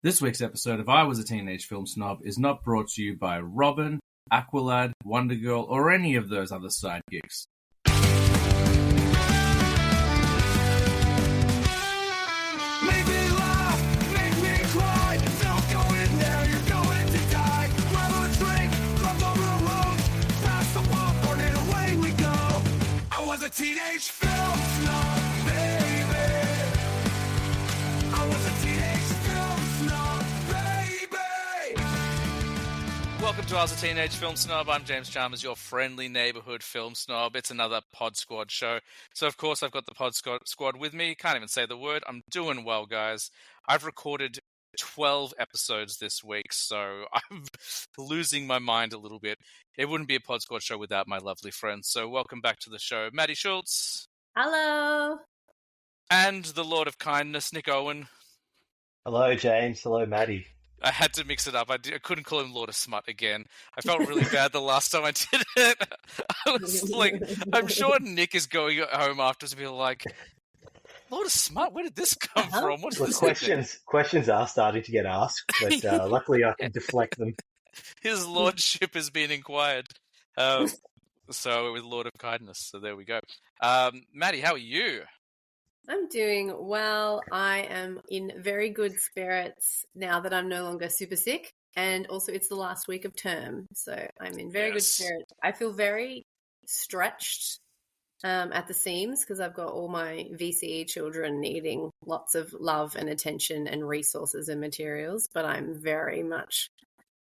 This week's episode of I Was a Teenage Film Snob is not brought to you by Robin, Aqualad, Wonder Girl, or any of those other sidekicks. Make me laugh, make me cry. Don't go in there, you're going to die. Grab a drink, love over the road. Pass the popcorn and away we go. I was a teenage film snob, baby. I was a teenage film snob, baby. Welcome to I Was a Teenage Film Snob. I'm James Chalmers, your friendly neighborhood film snob. It's another Pod Squad show. So, of course, I've got the Pod Squad with me. Can't even say the word. I'm doing well, guys. I've recorded 12 episodes this week, so I'm losing my mind a little bit. It wouldn't be a Pod Squad show without my lovely friends. So, welcome back to the show, Maddie Schultz. Hello. And the Lord of Kindness, Nick Owen. Hello, James. Hello, Maddie. I had to mix it up. I couldn't call him Lord of Smut again. I felt really bad the last time I did it. I was like, I'm sure Nick is going home afterwards and be like, Lord of Smut, where did this come from? What is Well, this? questions are starting to get asked, but luckily I can deflect them. His lordship has been inquired. So it was Lord of Kindness. So there we go. Maddie, how are you? I'm doing well. I am in very good spirits now that I'm no longer super sick. And also it's the last week of term. So I'm in very good spirits. I feel very stretched at the seams because I've got all my VCE children needing lots of love and attention and resources and materials. But I'm very much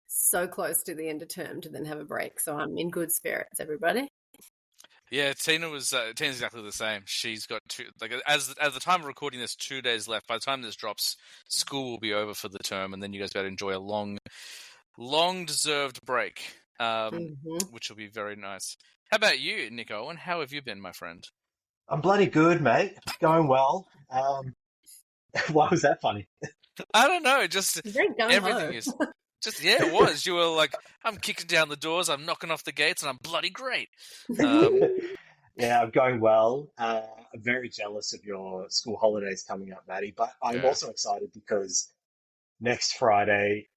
so close to the end of term to then have a break. So I'm in good spirits, everybody. Yeah, Tina's exactly the same. She's got as the time of recording this, 2 days left. By the time this drops, school will be over for the term, and then you guys better enjoy a long deserved break, which will be very nice. How about you, Nick Owen? How have you been, my friend? I'm bloody good, mate. Going well. Why was that funny? I don't know. Just Very gung-ho. everything is. Just it was. You were like, I'm kicking down the doors, I'm knocking off the gates, and I'm bloody great. Yeah, I'm going well. I'm very jealous of your school holidays coming up, Maddie, but I'm also excited because next Friday,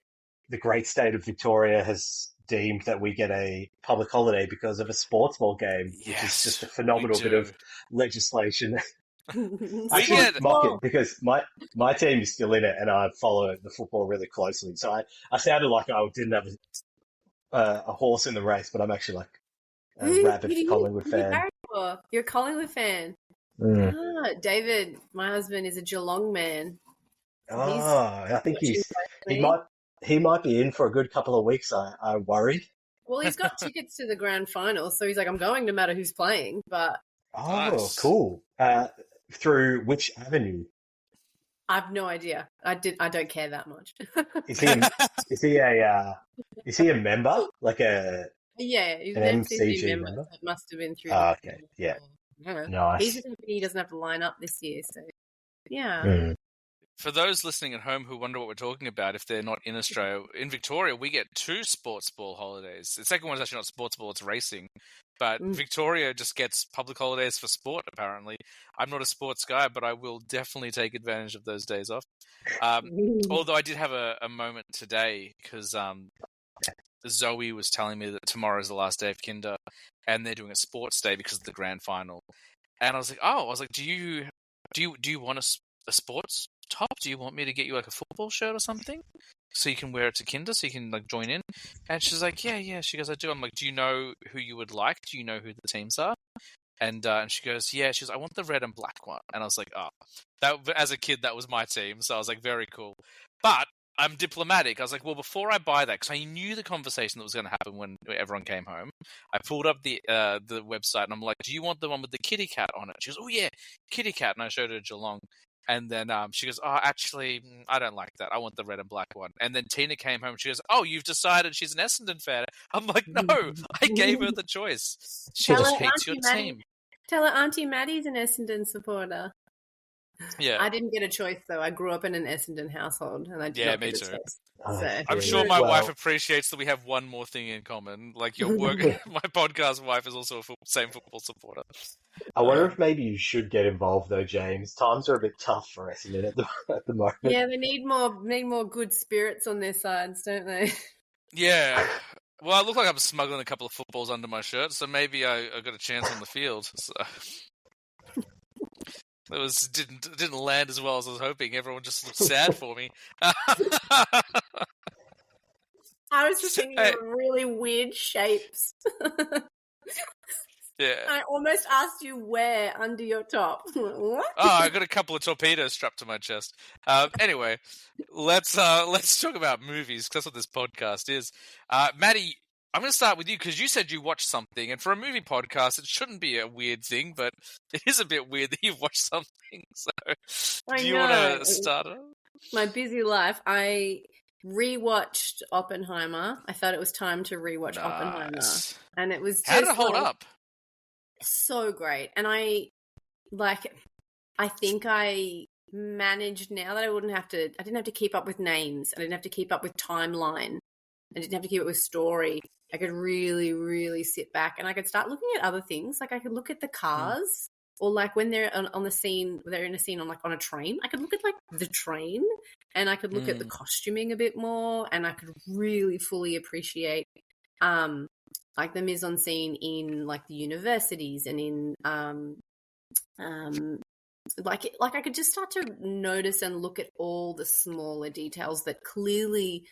the great state of Victoria has deemed that we get a public holiday because of a sports ball game, which is just a phenomenal bit of legislation. I should mock it because my team is still in it and I follow the football really closely. So I sounded like I didn't have a horse in the race, but I'm actually like a rabid Collingwood fan. You're a Collingwood fan. Mm. Ah, David, my husband, is a Geelong man. I think he might be in for a good couple of weeks. I worry. Well, he's got tickets to the grand final, so he's like, I'm going no matter who's playing. But nice. Cool. Through which avenue? I've no idea. I don't care that much. Is he a member? Like he's an an MCG member. member? So it must have been through. Okay. Yeah. Nice. He's just happy he doesn't have to line up this year. So yeah. Mm. For those listening at home who wonder what we're talking about, if they're not in Australia, in Victoria, we get 2 sports ball holidays. The second one is actually not sports ball, it's racing. But Victoria just gets public holidays for sport, apparently. I'm not a sports guy, but I will definitely take advantage of those days off. Although I did have a moment today because Zoe was telling me that tomorrow is the last day of kinder and they're doing a sports day because of the grand final. And I was like, do you want a sports top? Do you want me to get you like a football shirt or something so you can wear it to kinder so you can like join in? And she's like, yeah. She goes, I do. I'm like, do you know who you would like? Do you know who the teams are? And she goes, yeah. She goes, I want the red and black one. And I was like, that as a kid that was my team. So I was like, very cool. But I'm diplomatic. I was like, well, before I buy that, because I knew the conversation that was going to happen when everyone came home, I pulled up the website and I'm like, do you want the one with the kitty cat on it? She goes, oh yeah, kitty cat. And I showed her Geelong. And then she goes, oh, actually, I don't like that. I want the red and black one. And then Tina came home. She goes, oh, you've decided she's an Essendon fan. I'm like, no, I gave her the choice. She just hates your team. Tell her Auntie Maddie's an Essendon supporter. Yeah. I didn't get a choice, though. I grew up in an Essendon household. And I did not get a choice. So. I'm sure my wife appreciates that we have one more thing in common. Like your work, my podcast wife is also a same football supporter. I wonder if maybe you should get involved though, James. Times are a bit tough for Essendon at the moment. Yeah, they need more good spirits on their sides, don't they? Yeah. Well, I look like I'm smuggling a couple of footballs under my shirt, so maybe I got a chance on the field. So didn't land as well as I was hoping. Everyone just looked sad for me. I was just thinking of really weird shapes. Yeah. I almost asked you where under your top. What? Oh, I got a couple of torpedoes strapped to my chest. Anyway, let's talk about movies, because that's what this podcast is. Maddie, I'm going to start with you because you said you watched something, and for a movie podcast, it shouldn't be a weird thing, but it is a bit weird that you've watched something. So, do you want to start it? My busy life. I rewatched Oppenheimer. I thought it was time to rewatch Oppenheimer, and it was just, how did it hold up? So great. And I think I managed now that I didn't have to keep up with names. I didn't have to keep up with timeline. I didn't have to keep up with story. I could really, really sit back and I could start looking at other things. Like I could look at the cars or like when they're on the scene, they're in a scene on a train. I could look at like the train and I could look at the costuming a bit more and I could really fully appreciate, like the mise en scene in like the universities and in like I could just start to notice and look at all the smaller details that clearly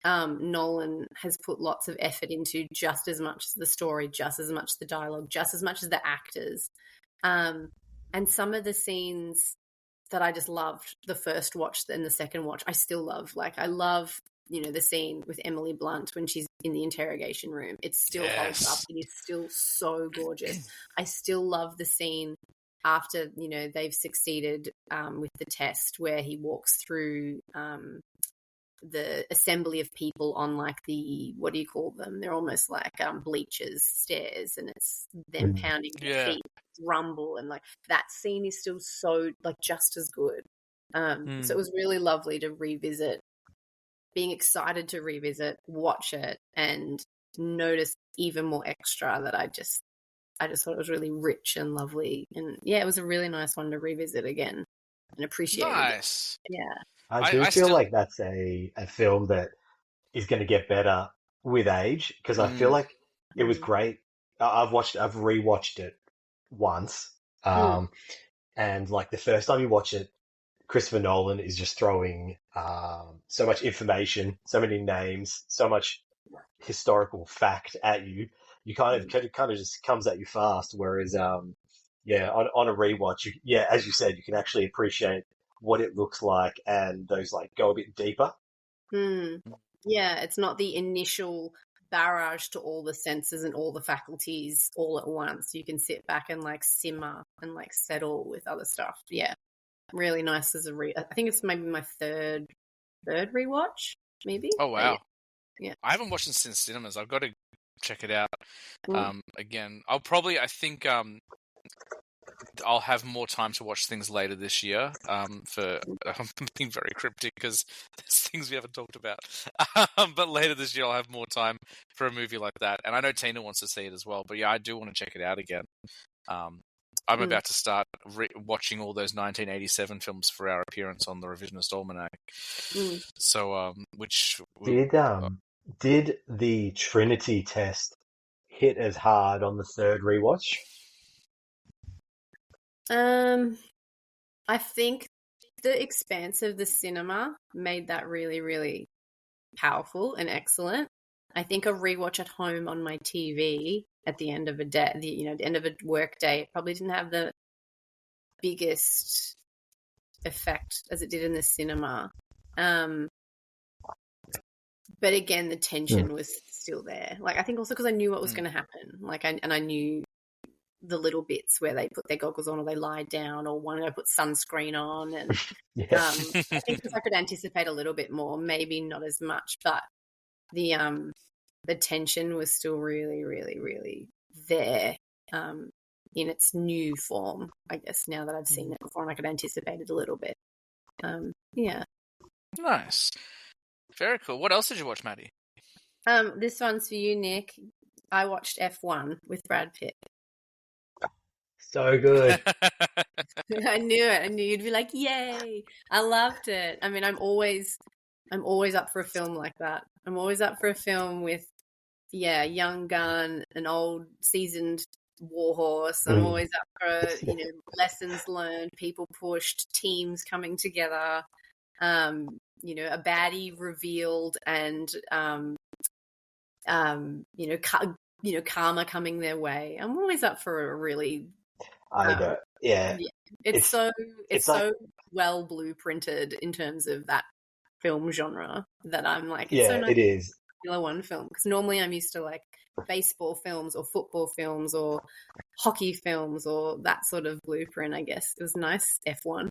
Nolan has put lots of effort into, just as much as the story, just as much the dialogue, just as much as the actors, and some of the scenes that I just loved the first watch and the second watch I still love. Like I love the scene with Emily Blunt when she's in the interrogation room. It still holds up. It is still so gorgeous. I still love the scene after, they've succeeded with the test where he walks through the assembly of people on like the, what do you call them? They're almost like bleachers, stairs, and it's them pounding their feet, rumble, and like that scene is still so like just as good. So it was really lovely to revisit, being excited to revisit, watch it, and notice even more extra that I just thought it was really rich and lovely. And yeah, it was a really nice one to revisit again and appreciate. Nice. It. Yeah. I feel like that's a film that is going to get better with age because I feel like it was great. I've rewatched it once. And like the first time you watch it, Christopher Nolan is just throwing so much information, so many names, so much historical fact at you. You kind of just comes at you fast. Whereas, on a rewatch, as you said, you can actually appreciate what it looks like and those like go a bit deeper. Yeah, it's not the initial barrage to all the senses and all the faculties all at once. You can sit back and like simmer and like settle with other stuff. Yeah. Really nice as I think it's maybe my third rewatch, maybe. Oh wow! Yeah, I haven't watched it since cinemas. I've got to check it out again. I think I'll have more time to watch things later this year. I'm being very cryptic because there's things we haven't talked about. But later this year, I'll have more time for a movie like that. And I know Tina wants to see it as well. But yeah, I do want to check it out again. I'm about to start watching all those 1987 films for our appearance on the Revisionist Almanac. So, which did the Trinity test hit as hard on the third rewatch? I think the expanse of the cinema made that really, really powerful and excellent. I think a rewatch at home on my TV at the end of a day, the end of a work day, it probably didn't have the biggest effect as it did in the cinema. But again, the tension was still there. Like I think also because I knew what was going to happen. Like I knew the little bits where they put their goggles on or they lie down or one of them put sunscreen on, and I think because I could anticipate a little bit more, maybe not as much, but the tension was still really, really, really there in its new form, I guess, now that I've seen it before and I could anticipate it a little bit. Yeah. Nice. Very cool. What else did you watch, Maddie? This one's for you, Nick. I watched F1 with Brad Pitt. So good. I knew it. I knew you'd be like, "Yay!" I loved it. I mean, I'm always up for a film like that. I'm always up for a film with, young gun, an old seasoned warhorse. I'm always up for lessons learned, people pushed, teams coming together. A baddie revealed, and karma coming their way. I'm always up for a really. I know. Yeah. It's so like, well blueprinted in terms of that film genre that I'm like, it's so nice it is. One film, because normally I'm used to like baseball films or football films or hockey films or that sort of blueprint. I guess it was nice F1.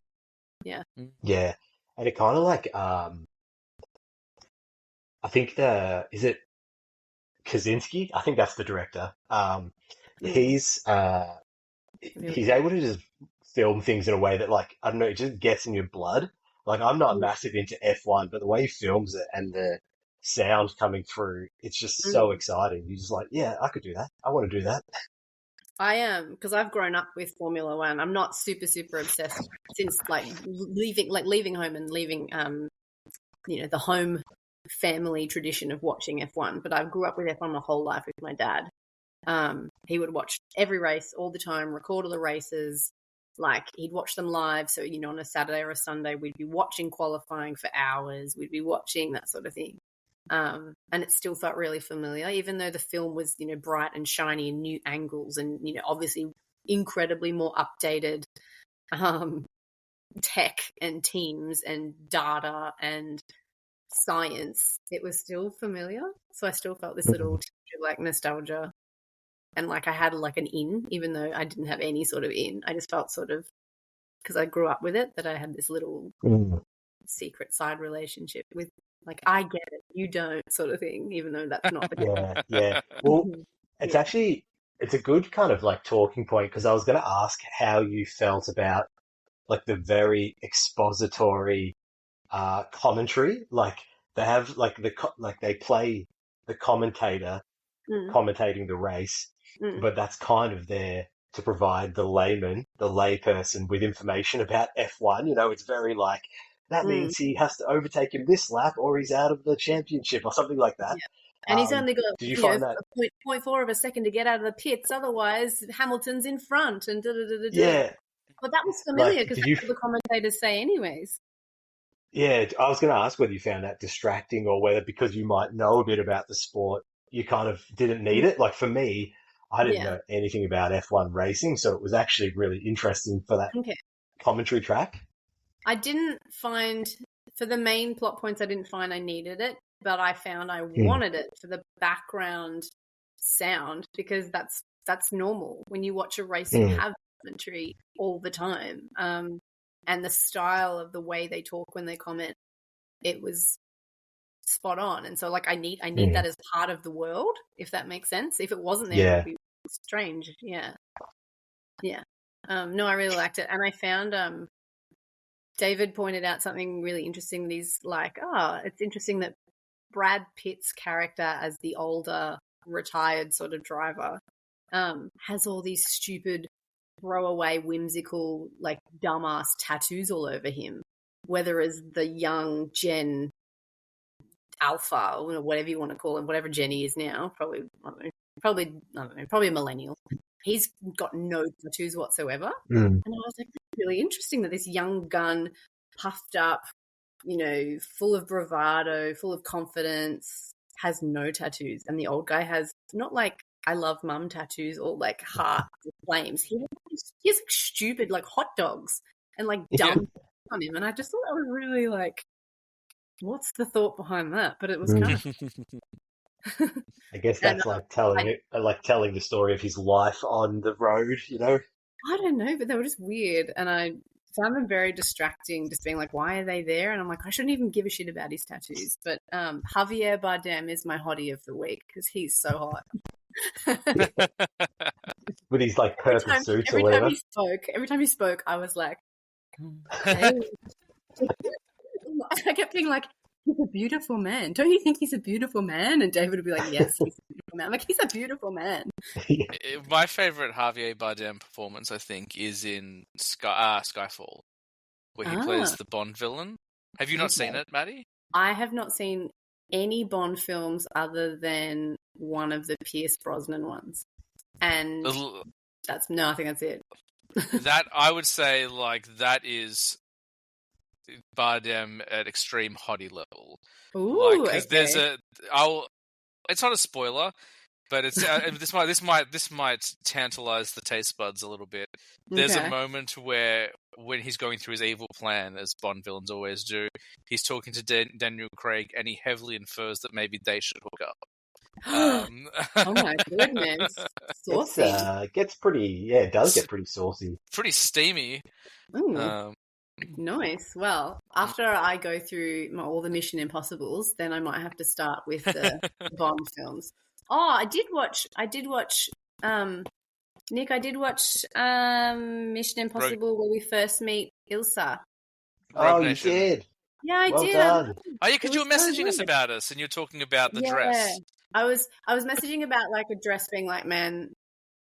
Yeah. Yeah, and it kind of like I think is it Kaczynski? I think that's the director. He's able to just film things in a way that, like, I don't know, it just gets in your blood. Like, I'm not massive into F1, but the way he films it and the sound coming through, it's just so exciting. You're just like, yeah, I could do that. I want to do that. I am, because I've grown up with Formula One. I'm not super obsessed since leaving home and leaving the home family tradition of watching F1. But I grew up with F1 my whole life with my dad. He would watch every race all the time, record all the races. Like, he'd watch them live. So, on a Saturday or a Sunday, we'd be watching qualifying for hours. We'd be watching that sort of thing. And it still felt really familiar, even though the film was, bright and shiny and new angles and, obviously incredibly more updated tech and teams and data and science. It was still familiar. So I still felt this little like nostalgia. And like I had like an in, even though I didn't have any sort of in. I just felt sort of, because I grew up with it, that I had this little secret side relationship with, like, I get it, you don't, sort of thing, even though that's not the case. Yeah. Well, it's a good kind of like talking point, because I was going to ask how you felt about like the very expository commentary. Like, they have like they play the commentator commentating the race, but that's kind of there to provide the layperson with information about F1. It's very like, that means he has to overtake him this lap or he's out of the championship or something like that. Yeah. And he's only got did you find that? 0.4 of a second to get out of the pits, otherwise Hamilton's in front and da-da-da-da-da. Yeah. But that was familiar, because that's what the commentators say anyways. Yeah, I was going to ask whether you found that distracting, or whether, because you might know a bit about the sport, you kind of didn't need it. Like, for me, I didn't know anything about F1 racing, so it was actually really interesting for that commentary track. I didn't find, for the main plot points, I didn't find I needed it, but I found I wanted it for the background sound, because that's normal. When you watch a race, you have commentary all the time. And the style of the way they talk when they comment, it was spot on. And so, like, I need that as part of the world, if that makes sense. If it wasn't there, it would be strange. Yeah. No, I really liked it. And I found David pointed out something really interesting, that he's like, it's interesting that Brad Pitt's character as the older retired sort of driver has all these stupid throwaway whimsical, like, dumbass tattoos all over him, whereas the young Gen Alpha, or whatever you want to call him, whatever Jenny is now, probably a millennial, he's got no tattoos whatsoever. And I was like, that's really interesting that this young gun, puffed up, full of bravado, full of confidence, has no tattoos, and the old guy has, not like I love mum tattoos or like heart flames. He has like stupid, like, hot dogs and like dumb on him, and I just thought that was really like, what's the thought behind that? But it was kind of. I guess that's like telling the story of his life on the road. I don't know, but they were just weird, and I found them very distracting, just being like, why are they there? And I'm like, I shouldn't even give a shit about his tattoos. But Javier Bardem is my hottie of the week, because he's so hot. With his like purple suits or whatever. Every time he spoke, I was like, hey. I kept being like, he's a beautiful man. Don't you think he's a beautiful man? And David would be like, yes, he's a beautiful man. I'm like, he's a beautiful man. My favorite Javier Bardem performance, I think, is in Skyfall, where he plays the Bond villain. Have you not seen it, Maddie? I have not seen any Bond films other than one of the Pierce Brosnan ones. And I think that's it. That, I would say, like, that is Bardem at extreme hottie level. Ooh, because there's it's not a spoiler, but it's this might tantalize the taste buds a little bit. There's a moment where when he's going through his evil plan, as Bond villains always do, he's talking to Daniel Craig, and he heavily infers that maybe they should hook up. Oh my goodness, saucy! It gets pretty. Yeah, it does get pretty saucy. Pretty steamy. Nice. Well, after I go through all the Mission Impossibles, then I might have to start with the Bond films. Oh, I did watch. Nick, I did watch Mission Impossible where we first meet Ilsa. Oh, you did? Yeah, I did. Done. Oh, yeah, because you were messaging us about us, and you're talking about the dress. I was messaging about like a dress being like, man,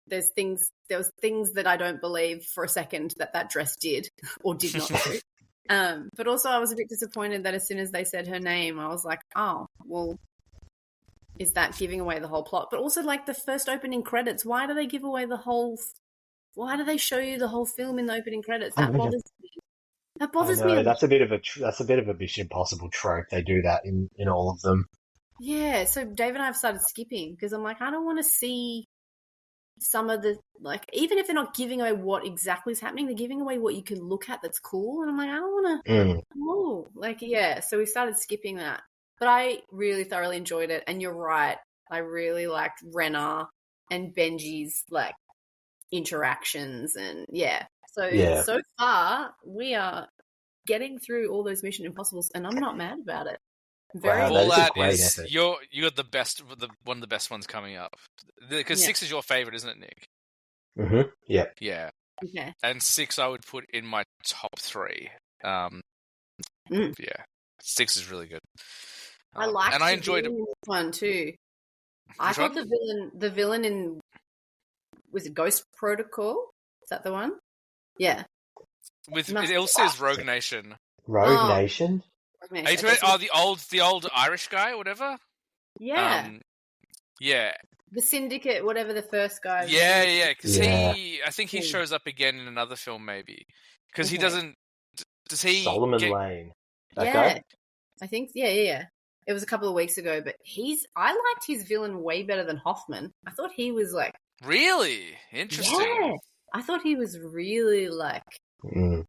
there was things that I don't believe for a second that dress did or did not do. But also I was a bit disappointed that as soon as they said her name, I was like, oh, well, is that giving away the whole plot? But also, like, the first opening credits, why do they give away why do they show you the whole film in the opening credits? That bothers me. That bothers me. That's a bit of a Mission Impossible trope. They do that in all of them. Yeah, so Dave and I have started skipping because I'm like, I don't want to see some of the, like, even if they're not giving away what exactly is happening, they're giving away what you can look at that's cool. And I'm like, I don't want to, so we started skipping that. But I really thoroughly enjoyed it. And you're right, I really liked Renner and Benji's, like, interactions. And, so far we are getting through all those Mission Impossibles, and I'm not mad about it. All that is you're the best, one of the best ones coming up. Because 6 is your favorite, isn't it, Nick? Mm-hmm. Yeah. Yeah. Okay. And 6 I would put in my top 3. Yeah, 6 is really good. I liked and I enjoyed this one too. I thought the villain in, was it Ghost Protocol? Is that the one? Yeah. With Ilsa's Rogue Nation. Rogue Nation? The old Irish guy, or whatever. Yeah. Yeah. The Syndicate, whatever the first guy. Yeah. Because I think he shows up again in another film, maybe. Because he doesn't. Does he? Solomon Lane. That guy? guy? I think. Yeah. It was a couple of weeks ago, but I liked his villain way better than Hoffman. I thought he was like. Really interesting. Yeah. I thought he was really like. I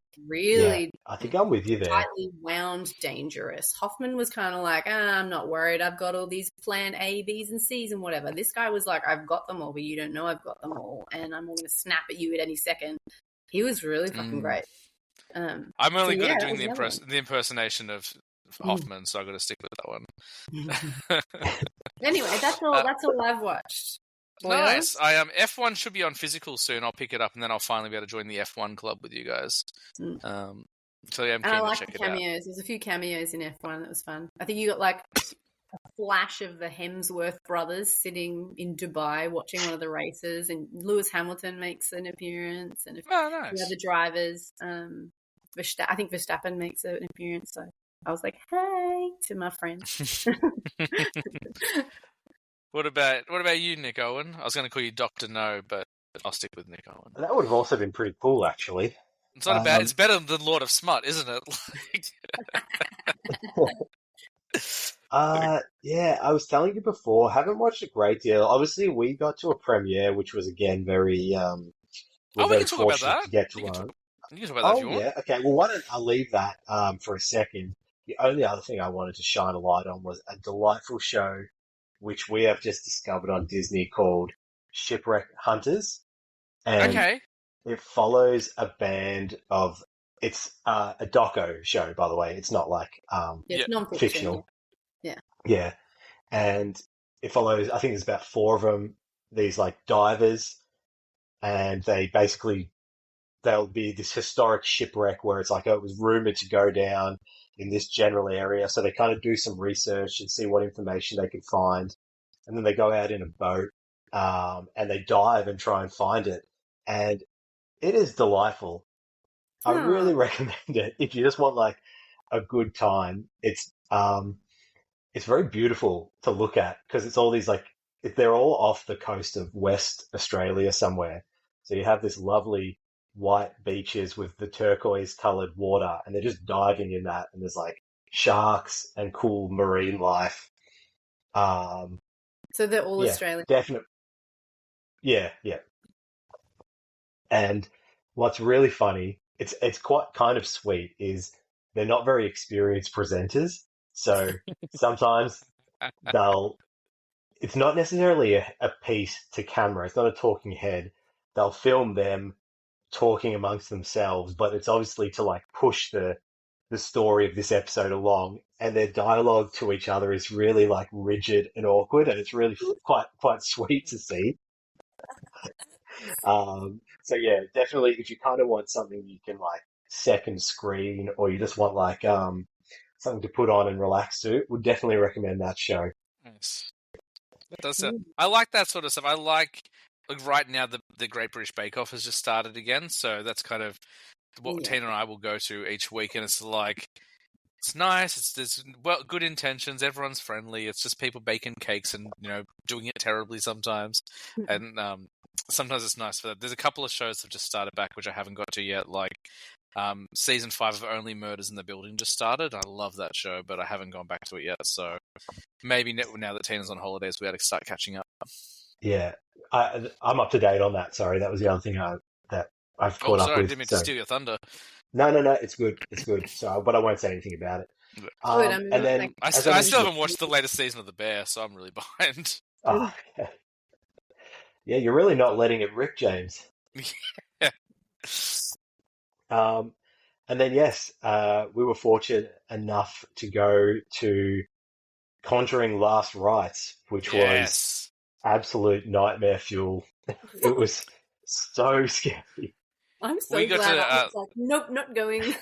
think I'm with you there. Tightly wound, dangerous. Hoffman was kind of like, I'm not worried. I've got all these plan A, B's, and C's and whatever. This guy was like, I've got them all, but you don't know I've got them all, and I'm going to snap at you at any second. He was really fucking great. I'm only good at doing the impersonation of Hoffman, so I've got to stick with that one. Anyway, that's all I've watched. Nice. F1 should be on physical soon. I'll pick it up, and then I'll finally be able to join the F1 club with you guys. So yeah, I'm keen to check it out. Cameos. There's a few cameos in F1 that was fun. I think you got like a flash of the Hemsworth brothers sitting in Dubai watching one of the races, and Lewis Hamilton makes an appearance, and a few other drivers. I think Verstappen makes an appearance. So I was like, "Hey" to my friend. What about you, Nick Owen? I was going to call you Dr. No, but I'll stick with Nick Owen. That would have also been pretty cool, actually. It's not bad. It's better than Lord of Smut, isn't it? Yeah, I was telling you before, haven't watched a great deal. Obviously, we got to a premiere, which was again very. We can talk about that. To get to you one. You can talk about that if you want. Yeah, okay. Well, why don't I leave that for a second? The only other thing I wanted to shine a light on was a delightful show which we have just discovered on Disney called Shipwreck Hunters. And it follows a band of, it's a doco show, by the way. It's not like it's non-fiction. Fictional. Yeah. Yeah. And it follows, I think there's about 4 of them, these like divers, and they'll be this historic shipwreck where it's like, it was rumored to go down. in this general area. So they kind of do some research and see what information they can find. And then they go out in a boat, and they dive and try and find it. And it is delightful. I really recommend it if you just want like a good time. It's very beautiful to look at because it's all these like they're all off the coast of West Australia somewhere. So you have this lovely white beaches with the turquoise coloured water, and they're just diving in that, and there's like sharks and cool marine life. So they're all Yeah, Australian. definitely. Yeah, yeah. And what's really funny, it's quite kind of sweet, is they're not very experienced presenters. So sometimes they'll, it's not necessarily a piece to camera. It's not a talking head. They'll film them talking amongst themselves, but it's obviously to like push the story of this episode along. And their dialogue to each other is really like rigid and awkward, and it's really quite sweet to see. So yeah, definitely if you kind of want something you can like second screen, or you just want like something to put on and relax to, would definitely recommend that show. Nice. That does sound. I like that sort of stuff. I like right now the Great British Bake Off has just started again, so that's kind of what Tina and I will go to each week, and it's like it's nice. There's good intentions. Everyone's friendly. It's just people baking cakes and doing it terribly sometimes, and sometimes it's nice for that. There's a couple of shows that have just started back which I haven't got to yet, like season 5 of Only Murders in the Building just started. I love that show, but I haven't gone back to it yet. So maybe now that Tina's on holidays, we had to start catching up. Yeah, I'm up to date on that. Sorry, that was the other thing that I've caught up with. I didn't mean to steal your thunder. No, it's good. It's good. So, but I won't say anything about it. And then I still haven't watched the latest season of The Bear, so I'm really behind. Oh, yeah, you're really not letting it rip, James. Yeah. And then yes, we were fortunate enough to go to Conjuring Last Rites, which was absolute nightmare fuel. It was so scary. I'm so glad I was like, nope, not going.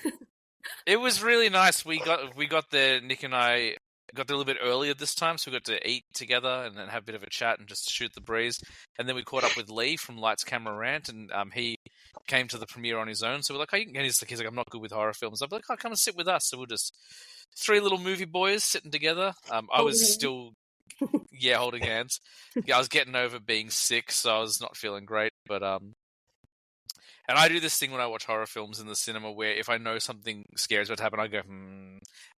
It was really nice. We got there, Nick and I got there a little bit earlier this time, so we got to eat together and then have a bit of a chat and just shoot the breeze. And then we caught up with Lee from Lights Camera Rant, and he came to the premiere on his own. So we're like, and he's like, I'm not good with horror films. I'm like, oh, come and sit with us. So we're just 3 little movie boys sitting together. I was still, holding hands. Yeah, I was getting over being sick, so I was not feeling great. But and I do this thing when I watch horror films in the cinema where if I know something scary is about to happen, I go,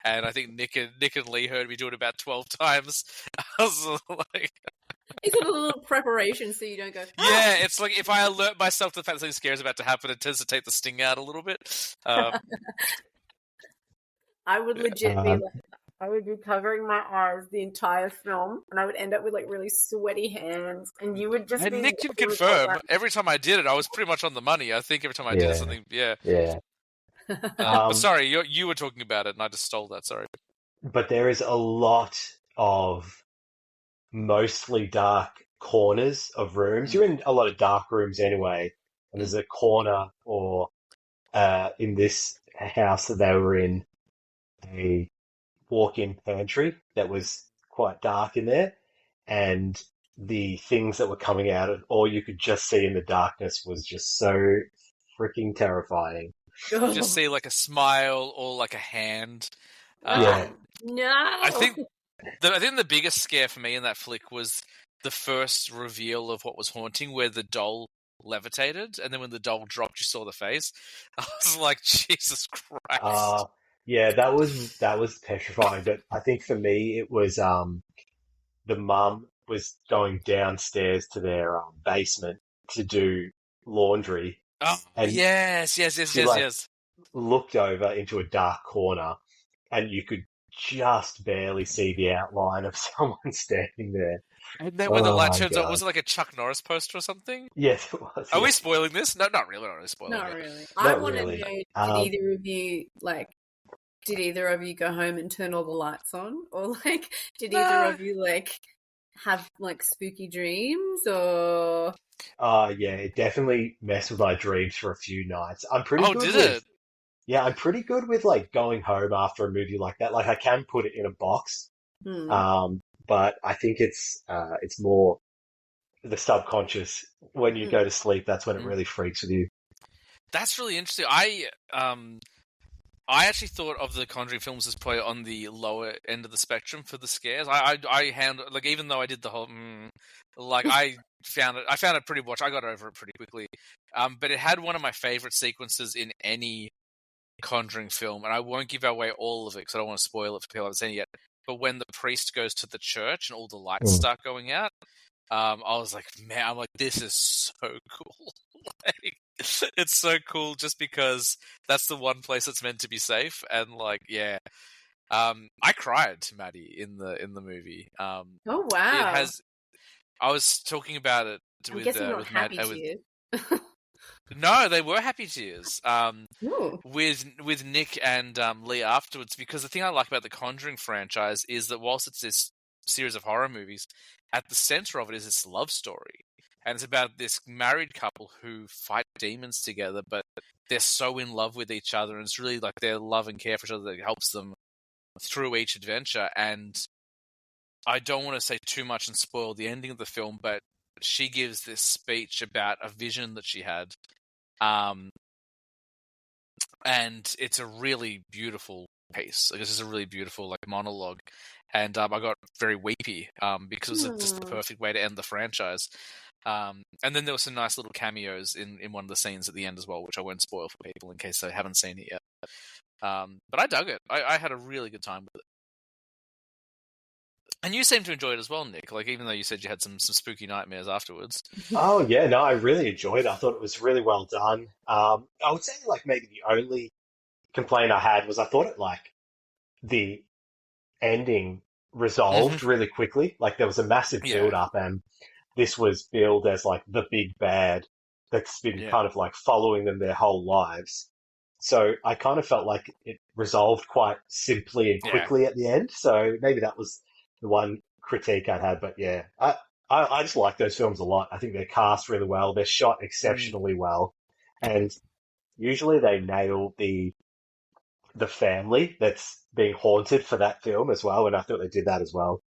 And I think Nick and Lee heard me do it about 12 times. I was like... Is it a little preparation so you don't go... Yeah, it's like if I alert myself to the fact that something scary is about to happen, it tends to take the sting out a little bit. I would legit be like... I would be covering my eyes the entire film, and I would end up with like really sweaty hands, and you would just. And Nick can confirm. Every time I did it, I was pretty much on the money. I think every time I did something, yeah. But sorry, you were talking about it, and I just stole that. Sorry. But there is a lot of mostly dark corners of rooms. You're in a lot of dark rooms anyway, and there's a corner, or in this house that they were in, a walk-in pantry that was quite dark in there, and the things that were coming out of all you could just see in the darkness was just so freaking terrifying. You just see like a smile or like a hand. No. I think the biggest scare for me in that flick was the first reveal of what was haunting, where the doll levitated, and then when the doll dropped, you saw the face. I was like, Jesus Christ. Yeah, that was petrifying. But I think for me, it was the mum was going downstairs to their basement to do laundry. Oh, and yes. Looked over into a dark corner, and you could just barely see the outline of someone standing there. And then when the light turns on, was it like a Chuck Norris poster or something? Yes, it was. Are we spoiling this? No, not really. Not really spoiling it. Not really. I want to know, did either of you go home and turn all the lights on? Or, like, did either of you, like, have, like, spooky dreams? Or... Yeah, it definitely messed with my dreams for a few nights. I'm pretty good did with... it? Yeah, I'm pretty good with like going home after a movie like that. Like I can put it in a box, Hmm. but I think it's more the subconscious. When you Hmm. go to sleep, that's when it Mm. really freaks with you. That's really interesting. I actually thought of the Conjuring films as probably on the lower end of the spectrum for the scares. I handled, like, even though I did the whole like I found it pretty watch. I got over it pretty quickly. But it had one of my favorite sequences in any Conjuring film, and I won't give away all of it because I don't want to spoil it for people who haven't seen it yet. But when the priest goes to the church and all the lights Mm. start going out, I was like, man, I'm like, this is so cool. Like, it's so cool just because that's the one place that's meant to be safe, and like, yeah, I cried, Maddie, in the movie. Oh It wow! has. I was talking about it I'm guessing not with Matt. happy tears. No, they were happy tears. Ooh. With Nick and Lee afterwards, because the thing I like about the Conjuring franchise is that whilst it's this series of horror movies, at the center of it is this love story, and it's about this married couple who fight demons together, but they're so in love with each other, and it's really like their love and care for each other that helps them through each adventure. And I don't want to say too much and spoil the ending of the film, but she gives this speech about a vision that she had. And it's a really beautiful piece. Like, this is a really beautiful like monologue, and I got very weepy because it was just the perfect way to end the franchise. And then there were some nice little cameos in one of the scenes at the end as well, which I won't spoil for people in case they haven't seen it yet. But I dug it. I had a really good time with it. And you seem to enjoy it as well, Nick. Like, even though you said you had some spooky nightmares afterwards. Oh yeah, no, I really enjoyed it. I thought it was really well done. I would say like maybe the only complaint I had was I thought it like the ending resolved really quickly. Like there was a massive Yeah, build up, and this was billed as like the big bad that's been yeah, kind of like following them their whole lives. So I kind of felt like it resolved quite simply and yeah. quickly at the end. So maybe that was the one critique I'd had. But yeah, I just like those films a lot. I think they're cast really well. They're shot Mm. exceptionally well. And usually they nail the family that's being haunted for that film as well. And I thought they did that as well.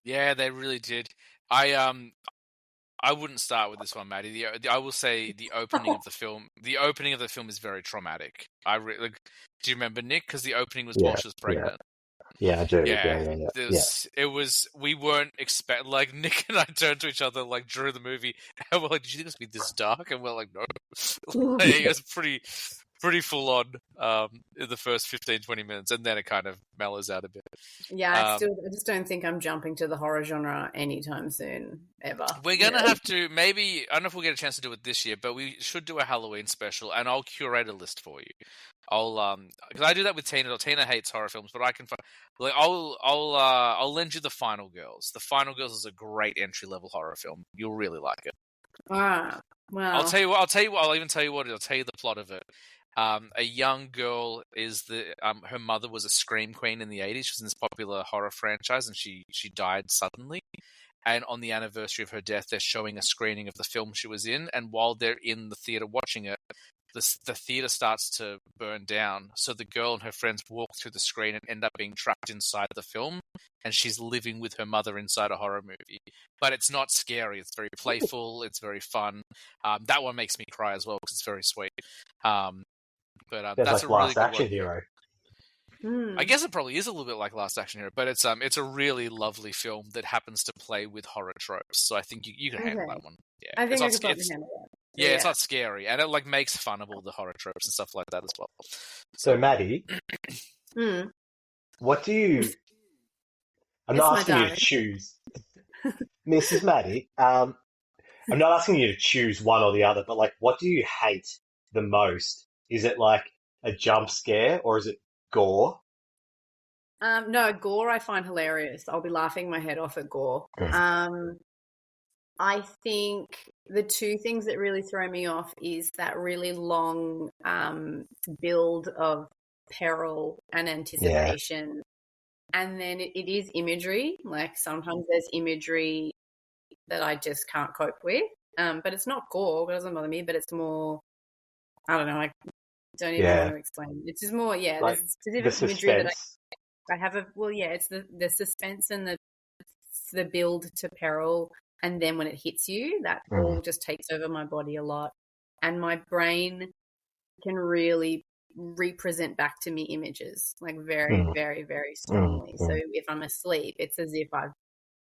Yeah, they really did. I wouldn't start with this one, Maddie. I will say the opening of the film. The opening of the film is very traumatic. Like. Do you remember, Nick? Because the opening was while Yeah, she was yeah, pregnant. yeah, I do. Yeah, Yeah, yeah, yeah, yeah. it was. We weren't expect. Like, Nick and I turned to each other like during the movie, and we're like, "Did you think it was gonna be this dark?" And we're like, "No." Like, it was pretty full on in the first 15, 20 minutes, and then it kind of mellows out a bit. Yeah, I just don't think I'm jumping to the horror genre anytime soon, ever. We're gonna have to maybe. I don't know if we'll get a chance to do it this year, but we should do a Halloween special, and I'll curate a list for you. I'll because I do that with Tina. Tina hates horror films, but I can like I'll lend you The Final Girls. The Final Girls is a great entry level horror film. You'll really like it. Ah, well. I'll tell you what. I'll even tell you what. I'll tell you the plot of it. A young girl is her mother was a scream queen in the 80s. She was in this popular horror franchise, and she died suddenly. And on the anniversary of her death, they're showing a screening of the film she was in. And while they're in the theater watching it, the theater starts to burn down. So the girl and her friends walk through the screen and end up being trapped inside the film. And she's living with her mother inside a horror movie. But it's not scary. It's very playful. It's very fun. That one makes me cry as well because it's very sweet. But There's that's like a really Last good Action one. Hero. I guess it probably is a little bit like Last Action Hero, but it's a really lovely film that happens to play with horror tropes. So I think you can handle that one. Yeah, I think it's I not, could probably handle that. yeah, it's not scary, and it like makes fun of all the horror tropes and stuff like that as well. So, Maddie, Mm. what do you? I'm Yes, not my asking you to darling. choose, Mrs. Maddie. I'm not asking you to choose one or the other, but like, what do you hate the most? Is it like a jump scare or is it gore? No, gore I find hilarious. I'll be laughing my head off at gore. I think the two things that really throw me off is that really long build of peril and anticipation. And then it is imagery. Like sometimes there's imagery that I just can't cope with. But it's not gore. It doesn't bother me. But it's more, I don't know, like don't even want to explain. It's just more, Like there's the specific imagery that suspense. I have it's the suspense and the build to peril, and then when it hits you, that all just takes over my body a lot, and my brain can really represent back to me images like very, very, very strongly. So if I'm asleep, it's as if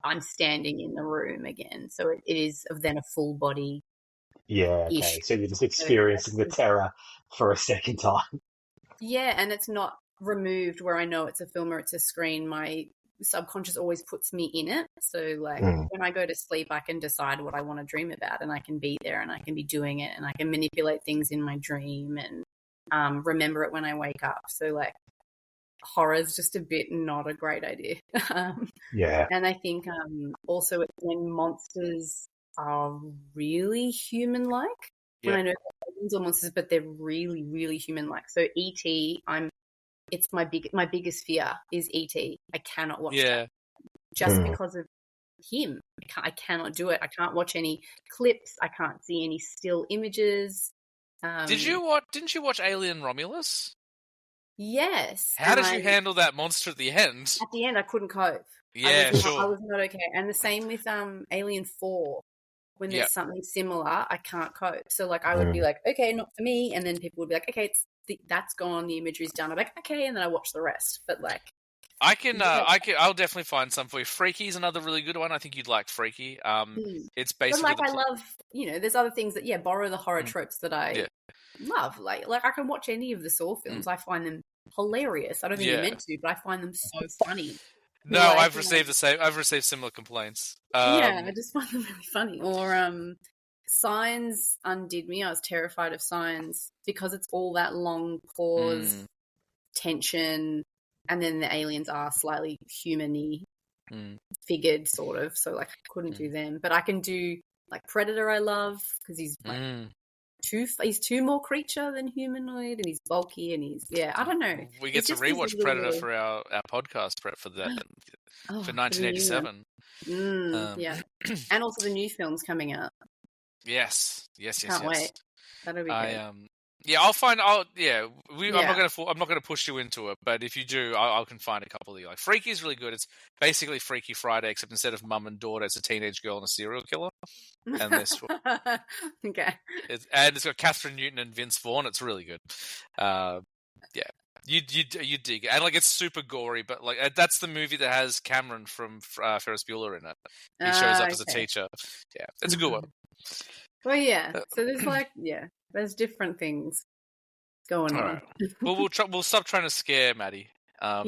I'm standing in the room again. So it is then a full body. Yeah, okay. So you're just experiencing the terror for a second time. Yeah, and it's not removed where I know it's a film or it's a screen. My subconscious always puts me in it. So like when I go to sleep, I can decide what I want to dream about, and I can be there, and I can be doing it, and I can manipulate things in my dream and remember it when I wake up. So like horror's just a bit not a great idea. And I think also it's when monsters are really human-like. When I know they're aliens or monsters, but they're really, really human-like. So E.T., it's my biggest fear is E.T. I cannot watch that just because of him. I cannot do it. I can't watch any clips. I can't see any still images. Didn't you watch Alien Romulus? Yes. How did you handle that monster at the end? At the end, I couldn't cope. Yeah, I was not okay. And the same with Alien 4. When there's something similar, I can't cope. So like I would be like, okay, not for me, and then people would be like, okay, that's gone, the imagery's done. I'm like, okay, and then I watch the rest. But like, I'll definitely find some for you. Freaky's another really good one. I think you'd like Freaky. It's basically. But like, I love, there's other things that borrow the horror tropes that I love. Like I can watch any of the Saw films. I find them hilarious. I don't think you're meant to, but I find them so funny. No, I've received similar complaints. I just find them really funny. Or Signs undid me. I was terrified of Signs because it's all that long pause, tension, and then the aliens are slightly human-y figured, sort of. So like, I couldn't do them, but I can do like Predator. I love because he's like he's two more creature than humanoid, and he's bulky, and he's I don't know. We get to rewatch Predator for our podcast prep for that for 1987. And also the new films coming out. Yes. Can't wait. That'll be good. I'll find. I'm not gonna push you into it, but if you do, I can find a couple of you. Like Freaky is really good. It's basically Freaky Friday, except instead of mum and daughter, it's a teenage girl and a serial killer. And this okay. It's got Catherine Newton and Vince Vaughn. It's really good. You dig it. And like it's super gory, but like that's the movie that has Cameron from Ferris Bueller in it. He shows up as a teacher. Yeah, it's a good one. Well, so there's there's different things going on. Right. Well, we'll stop trying to scare Maddie. I'll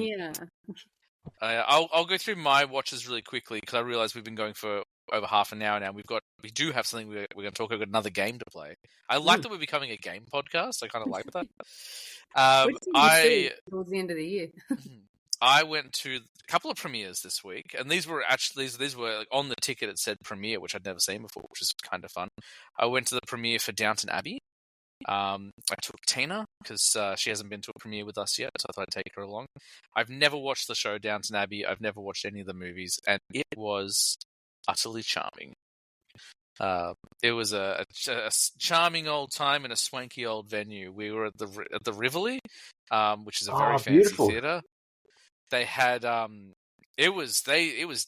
go through my watches really quickly because I realize we've been going for over half an hour now. We do have something we're going to talk about, another game to play. I like that we're becoming a game podcast. I kind of like that. Towards the end of the year. I went to a couple of premieres this week, and these were like on the ticket. It said premiere, which I'd never seen before, which is kind of fun. I went to the premiere for Downton Abbey. I took Tina because she hasn't been to a premiere with us yet, so I thought I'd take her along. I've never watched the show Downton Abbey. I've never watched any of the movies, and it was utterly charming. It was a charming old time in a swanky old venue. We were at the Rivoli, which is a very fancy theatre. They had it was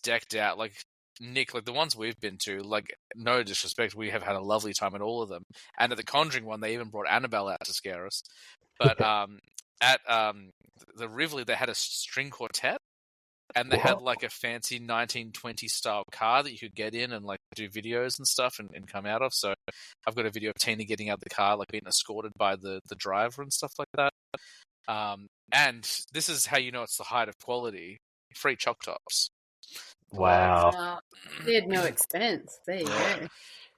decked out like Nick, like the ones we've been to, like no disrespect, we have had a lovely time at all of them. And at the Conjuring one, they even brought Annabelle out to scare us. But at the Rivoli, they had a string quartet, and they had like a fancy 1920 style car that you could get in and like do videos and stuff and come out of. So I've got a video of Tina getting out of the car, like being escorted by the driver and stuff like that. And this is how you know it's the height of quality: free choc tops. Wow. They had no expense. There you go.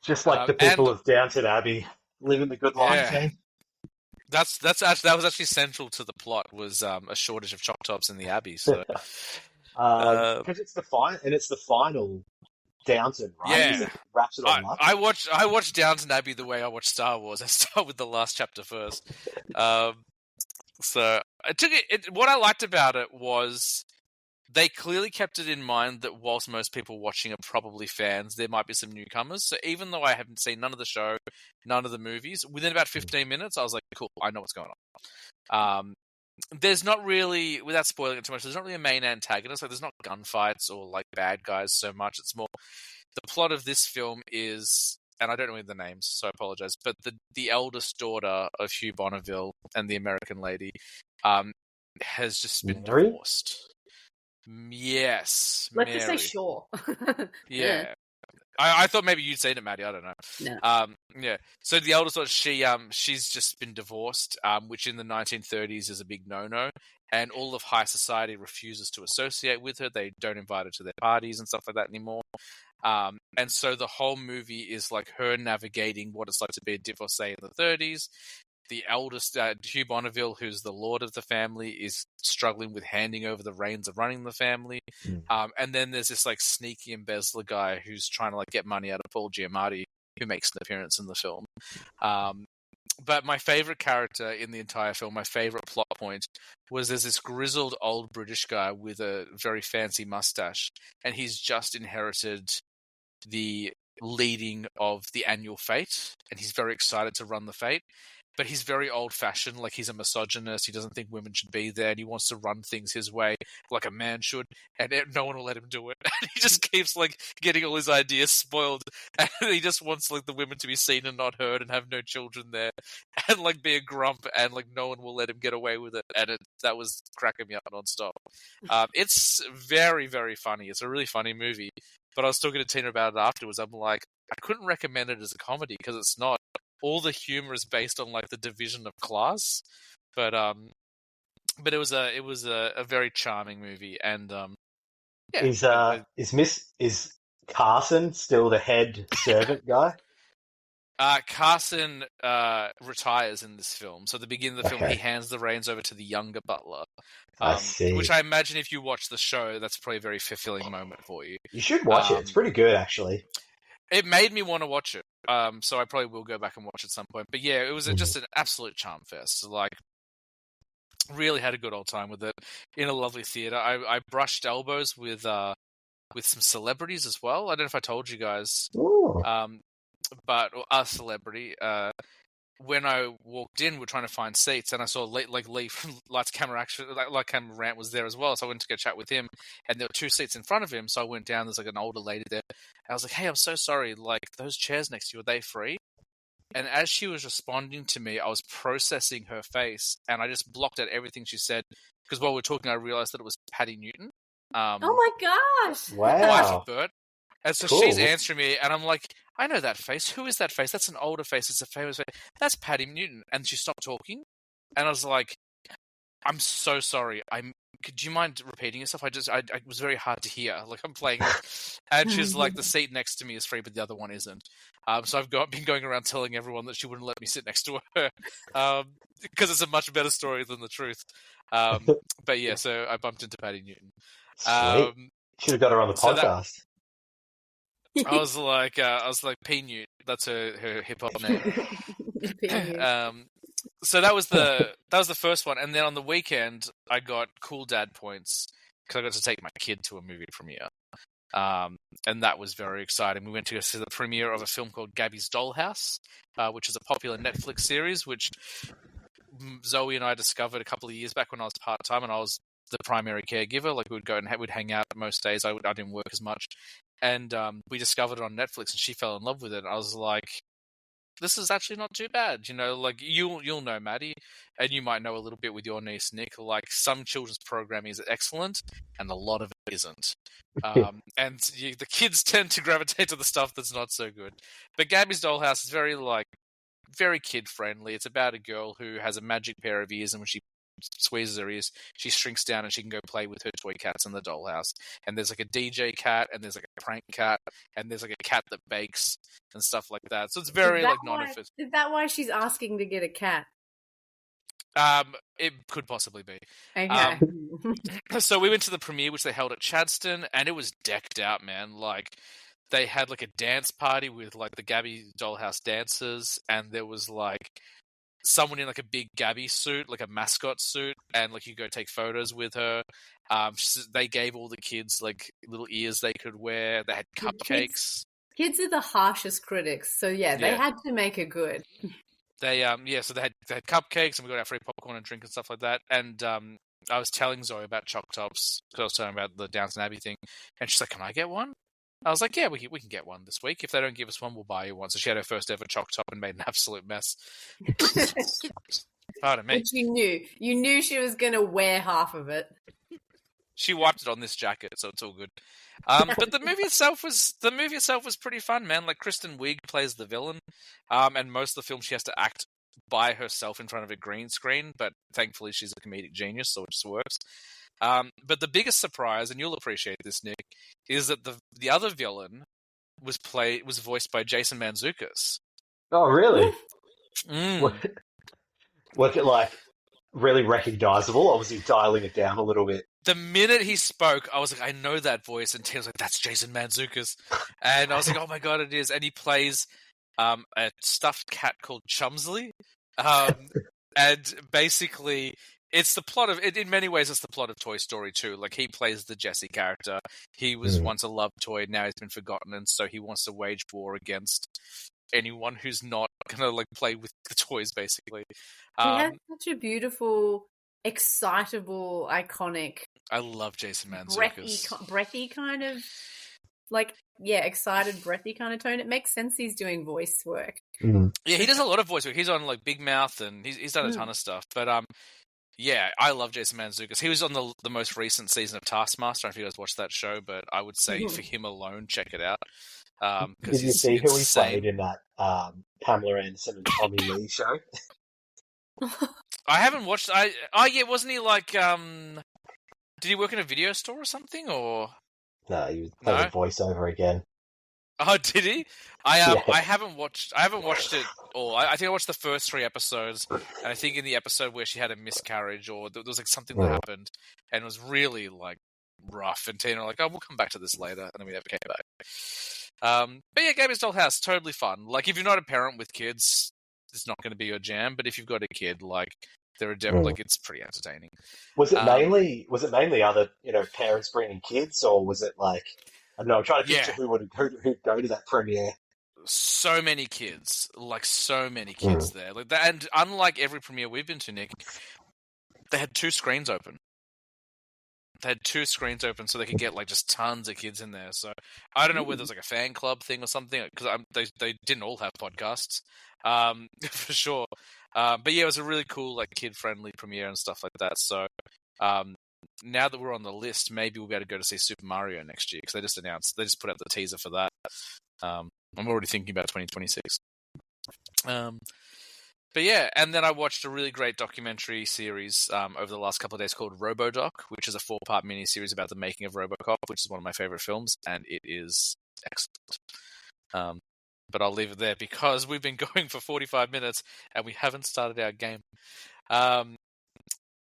Just like the people of Downton Abbey living the good life, eh? That was actually central to the plot, was a shortage of choc tops in the Abbey. So because it's the final Downton, right? Yeah, it wraps it all up. I watched Downton Abbey the way I watch Star Wars. I start with the last chapter first. So I took it. What I liked about it was they clearly kept it in mind that whilst most people watching are probably fans, there might be some newcomers. So even though I haven't seen none of the show, none of the movies, within about 15 minutes, I was like, cool, I know what's going on. There's not really, without spoiling it too much, there's not really a main antagonist. Like, there's not gunfights or like bad guys so much. It's more the plot of this film is, and I don't know the names, so I apologize. But the eldest daughter of Hugh Bonneville and the American lady has just been Mary? divorced. Yes, Let's Mary. just say sure. Yeah. I thought maybe you'd seen it, Maddie. I don't know. No. Yeah. So the eldest daughter, she's just been divorced, which in the 1930s is a big no-no, and all of high society refuses to associate with her. They don't invite her to their parties and stuff like that anymore. And so the whole movie is like her navigating what it's like to be a divorcee in the 30s. The eldest, Hugh Bonneville, who's the lord of the family, is struggling with handing over the reins of running the family. And then there's this like sneaky embezzler guy who's trying to like get money out of Paul Giamatti, who makes an appearance in the film. But my favorite character in the entire film, my favorite plot point, was there's this grizzled old British guy with a very fancy mustache, and he's just inherited the leading of the annual fete, and he's very excited to run the fete. But he's very old-fashioned, like he's a misogynist. He doesn't think women should be there, and he wants to run things his way, like a man should, and no one will let him do it. And he just keeps like getting all his ideas spoiled, and he just wants like the women to be seen and not heard, and have no children there, and like be a grump, and like no one will let him get away with it. And that was cracking me up nonstop. It's very, very funny. It's a really funny movie. But I was talking to Tina about it afterwards. I'm like, I couldn't recommend it as a comedy because it's not. All the humor is based on like the division of class, but it was a very charming movie, and yeah. Is Carson still the head servant guy? Carson retires in this film, so at the beginning of the film, he hands the reins over to the younger butler. I see. Which I imagine if you watch the show, that's probably a very fulfilling moment for you. You should watch it. It's pretty good, actually. It made me want to watch it, so I probably will go back and watch it at some point. But yeah, it was just an absolute charm fest. Like, really had a good old time with it in a lovely theater. I brushed elbows with some celebrities as well. I don't know if I told you guys, but a celebrity. When I walked in, we're trying to find seats, and I saw Lee from Lights Camera Action, like Camera Rant was there as well. So I went to go chat with him, and there were 2 seats in front of him. So I went down. There's like an older lady there. I was like, "Hey, I'm so sorry. Like those chairs next to you, are they free?" And as she was responding to me, I was processing her face, and I just blocked out everything she said because while we were talking, I realized that it was Patty Newton. Oh my gosh! Wow. Wife of Bert. And so Cool. she's answering me, and I'm like, I know that face. Who is that face? That's an older face. It's a famous face. That's Patty Newton. And she stopped talking, and I was like, I'm so sorry. Could you mind repeating yourself? I was very hard to hear. Like, I'm playing it. And she's like, the seat next to me is free, but the other one isn't. So I've been going around telling everyone that she wouldn't let me sit next to her. Because it's a much better story than the truth. But yeah, so I bumped into Patty Newton. Sweet. Should have got her on the podcast. I was like, P Newt. That's her hip hop name. So that was the first one, and then on the weekend I got cool dad points because I got to take my kid to a movie premiere, and that was very exciting. We went to go see the premiere of a film called Gabby's Dollhouse, which is a popular Netflix series, which Zoe and I discovered a couple of years back when I was part time and I was the primary caregiver. Like we'd go and we'd hang out most days. I didn't work as much. And we discovered it on Netflix, and she fell in love with it. I was like, "This is actually not too bad." You know, like you'll know Maddie, and you might know a little bit with your niece Nick. Like some children's programming is excellent, and a lot of it isn't. And the kids tend to gravitate to the stuff that's not so good. But Gabby's Dollhouse is very kid friendly. It's about a girl who has a magic pair of ears, and when she squeezes her ears, she shrinks down and she can go play with her toy cats in the dollhouse. And there's like a DJ cat, and there's like a prank cat, and there's like a cat that bakes and stuff like that. So it's very like non-official. Is that why she's asking to get a cat? It could possibly be. Okay. So we went to the premiere, which they held at Chadstone, and it was decked out, man. Like they had like a dance party with like the Gabby Dollhouse dancers, and there was like someone in like a big Gabby suit, like a mascot suit, and like you go take photos with her. They gave all the kids like little ears they could wear. They had cupcakes. Kids are the harshest critics, so yeah, they had to make it good. They so they had cupcakes, and we got our free popcorn and drink and stuff like that. And I was telling Zoe about Choc Tops because I was telling about the Downton Abbey thing, and she's like, "Can I get one?" I was like, "Yeah, we can get one this week. If they don't give us one, we'll buy you one." So she had her first ever Choc Top and made an absolute mess. Pardon me. But you knew she was going to wear half of it. She wiped it on this jacket, so it's all good. But the movie itself was pretty fun, man. Like Kristen Wiig plays the villain, and most of the film she has to act by herself in front of a green screen. But thankfully, she's a comedic genius, so it just works. But the biggest surprise, and you'll appreciate this, Nick, is that the other villain was voiced by Jason Mantzoukas. Oh, really? Mm. Was it like really recognizable, or was he dialing it down a little bit? The minute he spoke, I was like, I know that voice. And Tim was like, that's Jason Mantzoukas. And I was like, oh my God, it is. And he plays a stuffed cat called Chumsley. And basically, it's the plot of, in many ways, it's the plot of Toy Story 2. Like, he plays the Jessie character. He was once a love toy, now he's been forgotten. And so he wants to wage war against anyone who's not going to, like, play with the toys, basically. He has such a beautiful, excitable, iconic... I love Jason Mantzoukas. Breathy kind of, like, excited, breathy kind of tone. It makes sense he's doing voice work. Mm. Yeah, he does a lot of voice work. He's on, like, Big Mouth, and he's done a ton of stuff. But, yeah, I love Jason Mantzoukas. He was on the most recent season of Taskmaster. I don't know if you guys watched that show, but I would say for him alone, check it out. Did you see who he played in that Pamela Anderson and Tommy Lee show? I haven't watched... wasn't he, like... Did he work in a video store or something, or...? No, he was playing voiceover again. Oh, did he? I haven't watched it all. I think I watched the first 3 episodes, and I think in the episode where she had a miscarriage, or there was like something that happened, and it was really like rough. And Tina were like, "Oh, we'll come back to this later," and then we never came back. But yeah, Gabby's Dollhouse, totally fun. Like, if you're not a parent with kids, it's not going to be your jam. But if you've got a kid, like, there are definitely like, it's pretty entertaining. Was it mainly other parents bringing kids, or was it like, I don't know, I'm trying to picture who'd go to that premiere. So many kids, there. Like that, and unlike every premiere we've been to, Nick, they had 2 screens open. So they could get like just tons of kids in there. So I don't know whether it was like a fan club thing or something, because they didn't all have podcasts, for sure. But yeah, it was a really cool, like, kid-friendly premiere and stuff like that. So now that we're on the list, maybe we'll be able to go to see Super Mario next year, because they just put out the teaser for that. I'm already thinking about 2026. But yeah, and then I watched a really great documentary series over the last couple of days called RoboDoc, which is a 4-part mini-series about the making of RoboCop, which is one of my favorite films, and it is excellent. But I'll leave it there because we've been going for 45 minutes and we haven't started our game.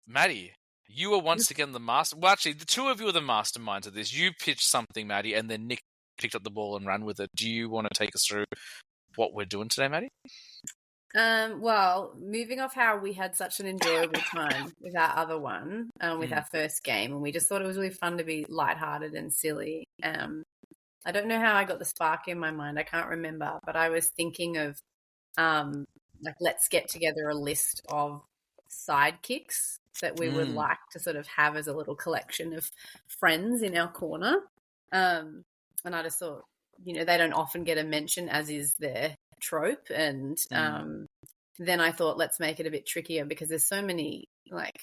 Maddie, you are once again the master. Well, actually, the 2 of you are the masterminds of this. You pitched something, Maddie, and then Nick picked up the ball and ran with it. Do you want to take us through what we're doing today, Maddie? Well, moving off how we had such an enjoyable time with our other one, with our first game, and we just thought it was really fun to be lighthearted and silly. I don't know how I got the spark in my mind. I can't remember, but I was thinking of, like, let's get together a list of sidekicks that we would like to sort of have as a little collection of friends in our corner. And I just thought, they don't often get a mention, as is their trope. And then I thought, let's make it a bit trickier, because there's so many, like,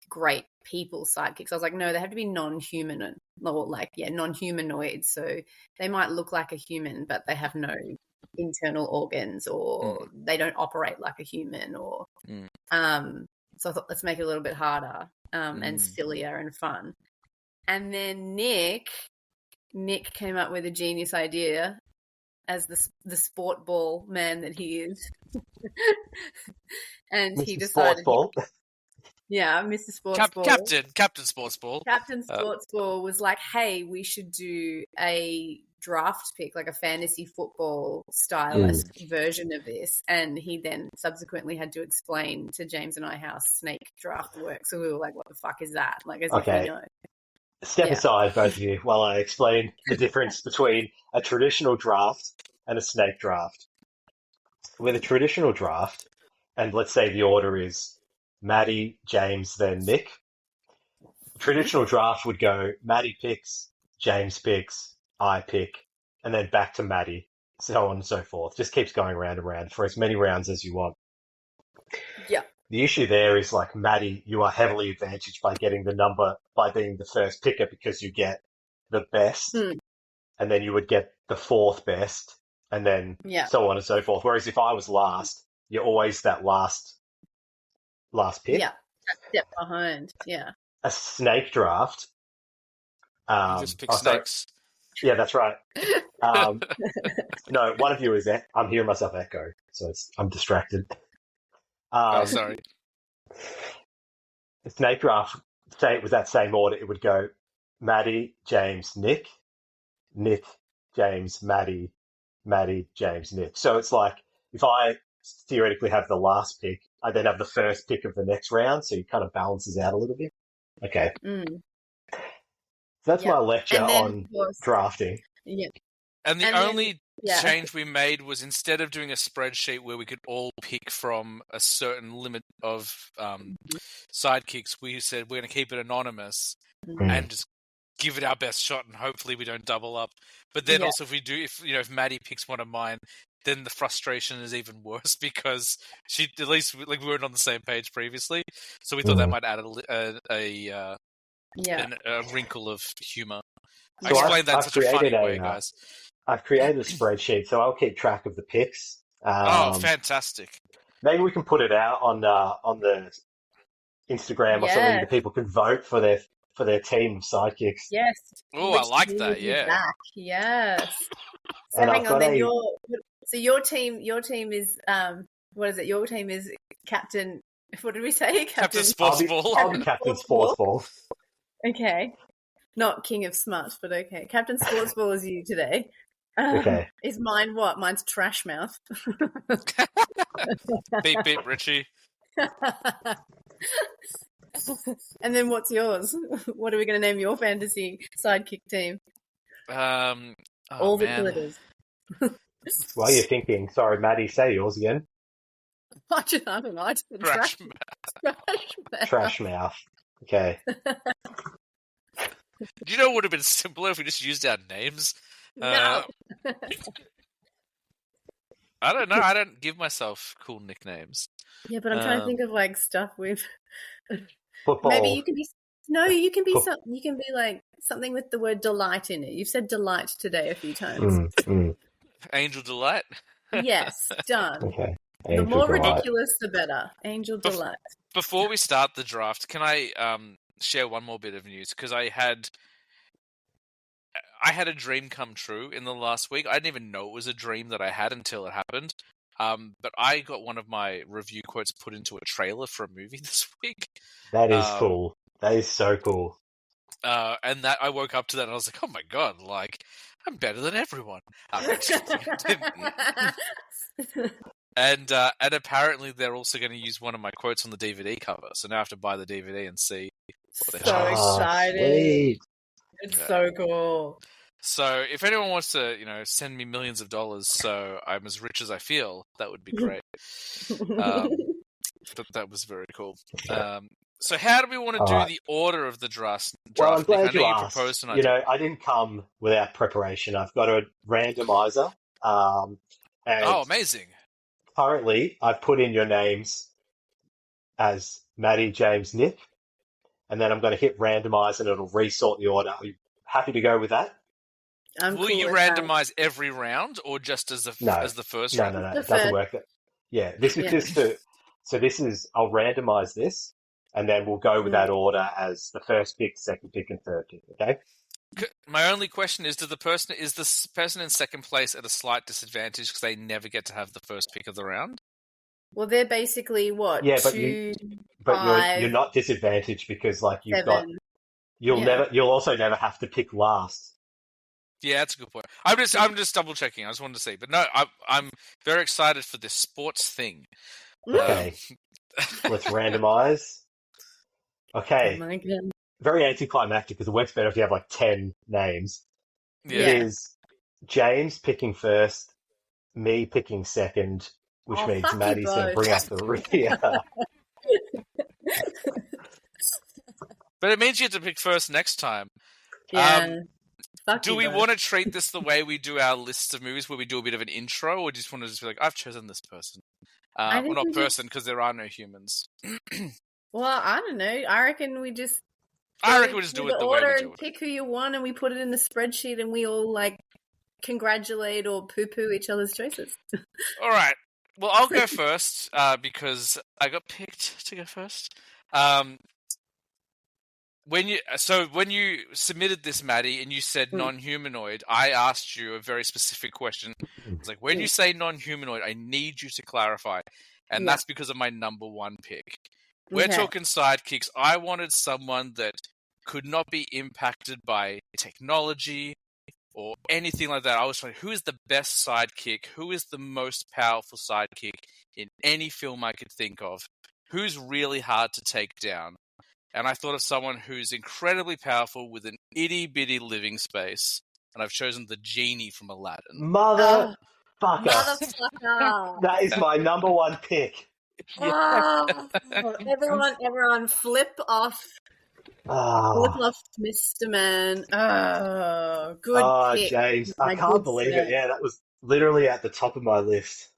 great people sidekicks. I was like, no, they have to be non-human, or like, non-humanoid. So they might look like a human, but they have no internal organs, or they don't operate like a human, or so I thought, let's make it a little bit harder and sillier and fun. And then Nick came up with a genius idea, as the sport ball man that he is. And Mr. he decided Sports Ball. Mr. Sports Ball. Captain Sports Ball. Captain Sports Ball was like, hey, we should do a draft pick, like a fantasy football style version of this. And he then subsequently had to explain to James and I how snake draft works. So we were like, what the fuck is that? Like, as if we know. Step Yeah. aside, both of you, while I explain the difference between a traditional draft and a snake draft. With a traditional draft, and let's say the order is Maddie, James, then Nick. Traditional draft would go Maddie picks, James picks, I pick, and then back to Maddie, so on and so forth. Just keeps going round and round for as many rounds as you want. Yeah. The issue there is like Maddie, you are heavily advantaged by getting the number by being the first picker because you get the best, and then you would get the fourth best, and then so on and so forth. Whereas if I was last, you're always that last pick. Yeah. That step behind. Yeah. A snake draft. You just pick snakes. Yeah, that's right. No, one of you is. I'm hearing myself echo, so I'm distracted. Sorry. The snake draft, say it was that same order, it would go Maddie, James, Nick, Nick, James, Maddie, Maddie, James, Nick. So it's like if I theoretically have the last pick, I then have the first pick of the next round, so it kind of balances out a little bit. Okay. So that's my lecture on drafting. Yeah. And the only change we made was instead of doing a spreadsheet where we could all pick from a certain limit of sidekicks, we said we're going to keep it anonymous and just give it our best shot, and hopefully we don't double up. But then also if Maddie picks one of mine, then the frustration is even worse because she at least we weren't on the same page previously, so we thought that might add a wrinkle of humor. I explained that in such a funny way, guys. I've created a spreadsheet, so I'll keep track of the picks. Fantastic! Maybe we can put it out on the Instagram or something that people can vote for their team of sidekicks. Yes. Oh, I like that. Yeah. Back. Yes. So And hang on, then your team is what is it? Your team is Captain. What did we say? Captain Sportsball. I'll be Captain Sportsball. Okay. Not King of Smut, but okay. Captain Sportsball is you today. Okay. Is mine what? Mine's Trash Mouth. Beep, beep, Richie. And then what's yours? What are we going to name your fantasy sidekick team? All the glitters. While you're thinking, sorry, Maddie, say yours again. I don't know. Trash Mouth. Trash Mouth. Okay. Do you know what would have been simpler if we just used our names? No. I don't know. I don't give myself cool nicknames. Yeah, but I'm trying to think of like stuff with. Football. Maybe you can be. No, you can be some. You can be like something with the word delight in it. You've said delight today a few times. Angel Delight. Yes, done. Okay. The more ridiculous, the better. Angel Delight. Before we start the draft, can I share one more bit of news? Because I had a dream come true in the last week. I didn't even know it was a dream that I had until it happened. But I got one of my review quotes put into a trailer for a movie this week. That is cool. That is so cool. And that I woke up to that and I was like, oh my god, like, I'm better than everyone. And apparently they're also going to use one of my quotes on the DVD cover. So now I have to buy the DVD and see what they So exciting. Sweet. It's so cool. So if anyone wants to, send me millions of dollars so I'm as rich as I feel, that would be great. But that was very cool. So how do we want to do the order of the draft? Well, I'm glad you asked. proposed I didn't come without preparation. I've got a randomizer. And amazing. Currently, I've put in your names as Maddie, James, Nick. And then I'm going to hit randomize and it'll resort the order. Are you happy to go with that? Will you randomize every round or just as the first round? No. It doesn't work. This is just to... So this is... I'll randomize this and then we'll go with that order as the first pick, second pick, and third pick, okay? My only question is, the person in second place at a slight disadvantage because they never get to have the first pick of the round? Well, they're basically what? Yeah, but you're not disadvantaged because you've 7. You'll also never have to pick last. Yeah, that's a good point. I'm just double checking. I just wanted to see, but no, I'm very excited for this sports thing. Okay, let's randomize. Okay, very anticlimactic because it works better if you have like 10 names. Yeah. It is James picking first, me picking second, which Oh, means fuck you Maddie's going to both. bring up the rear. But it means you have to pick first next time. Yeah. Fuck Do you we both. want to treat this the way we do our lists of movies, where we do a bit of an intro, or just want to just be like, I've chosen this person? I Well, think not we person, because there are no humans. Well, I don't know. I reckon we just I go reckon we just through do it the way order we do and it. pick who you want, and we put it in the spreadsheet, and we all like congratulate or poo-poo each other's choices. All right. Well, I'll go first because I got picked to go first. When you submitted this, Maddie, and you said non-humanoid, I asked you a very specific question. It's like, when you say non-humanoid, I need you to clarify, and that's because of my number one pick. We're talking sidekicks. I wanted someone that could not be impacted by technology or anything like that. I was like, who is the best sidekick? Who is the most powerful sidekick in any film I could think of? Who's really hard to take down? And I thought of someone who's incredibly powerful with an itty-bitty living space. And I've chosen the genie from Aladdin. Motherfucker. Motherfucker! That is my number one pick. Oh, everyone, flip off, Mr. Man. Oh, good pick. James, My I can't good believe sir. it. Yeah, that was literally at the top of my list.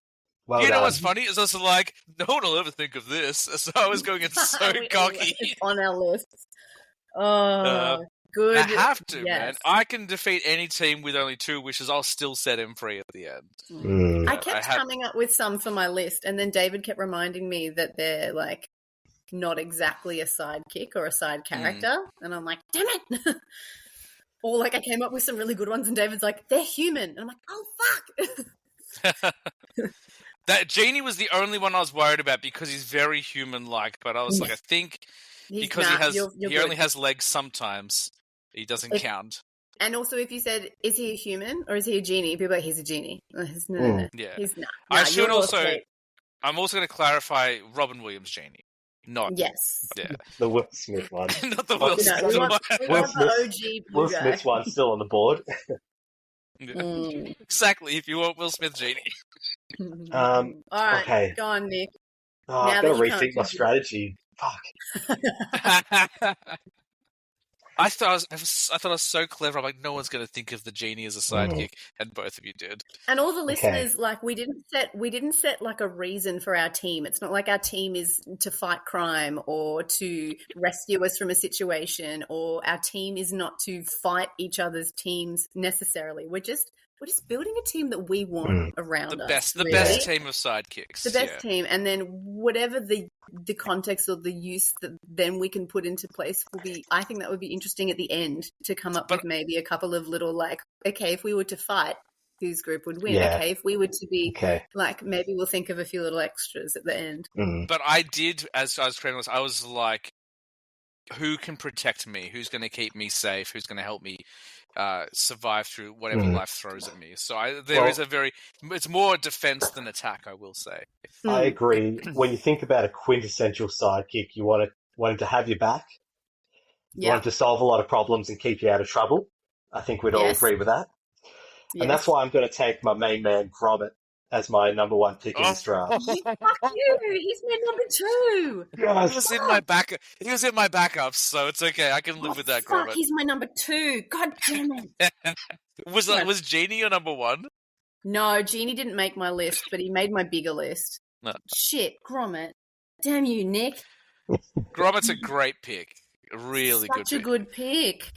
Well You know done. what's funny? Is also like, no one will ever think of this. So I was going in so cocky. It's on our list. Oh, good. I have to, yes. man. I can defeat any team with only 2 wishes. I'll still set him free at the end. I kept coming up with some for my list, and then David kept reminding me that they're like not exactly a sidekick or a side character, and I'm like, damn it. Or like I came up with some really good ones, and David's like, they're human, and I'm like, oh fuck. That genie was the only one I was worried about because he's very human-like. But I was like, I think because he only has legs sometimes, he doesn't count. And also, if you said, "Is he a human or is he a genie?" People are like, "He's a genie." No. Yeah, he's not. I should also. I'm also going to clarify Robin Williams' genie. Not the Will Smith one. Not the Will Smith one. Will Smith's one's still on the board. Exactly. If you want Will Smith genie. All right, okay. Go on, Nick. I've got to rethink my strategy. Fuck. I thought I was so clever. I'm like, no one's going to think of the genie as a sidekick, and both of you did. And all the listeners, like, we didn't set like a reason for our team. It's not like our team is to fight crime or to rescue us from a situation, or our team is not to fight each other's teams necessarily. We're just building a team that we want around us. The best team of sidekicks. The best team, and then whatever the context or the use that then we can put into place will be. I think that would be interesting at the end to come up with maybe a couple of little like, okay, if we were to fight, whose group would win? Yeah. Okay, if we were to be like, maybe we'll think of a few little extras at the end. But I did, as I was creating this, I was like, who can protect me? Who's going to keep me safe? Who's going to help me survive through whatever life throws at me? So it's more defense than attack, I will say. I agree. When you think about a quintessential sidekick, you want him to have your back. You want him to solve a lot of problems and keep you out of trouble. I think we'd all agree with that. Yes. And that's why I'm going to take my main man, Gromit, as my number one pick in this draft. Fuck you! He's my number 2. Yes. He was in my back. He was in my backups, so it's okay. I can live with that. Fuck, Gromit. he's my number 2. God damn it! Was Genie your number 1? No, Genie didn't make my list, but he made my bigger list. No. Shit, Gromit! Damn you, Nick. Gromit's a great pick. A really good pick. Such a good pick.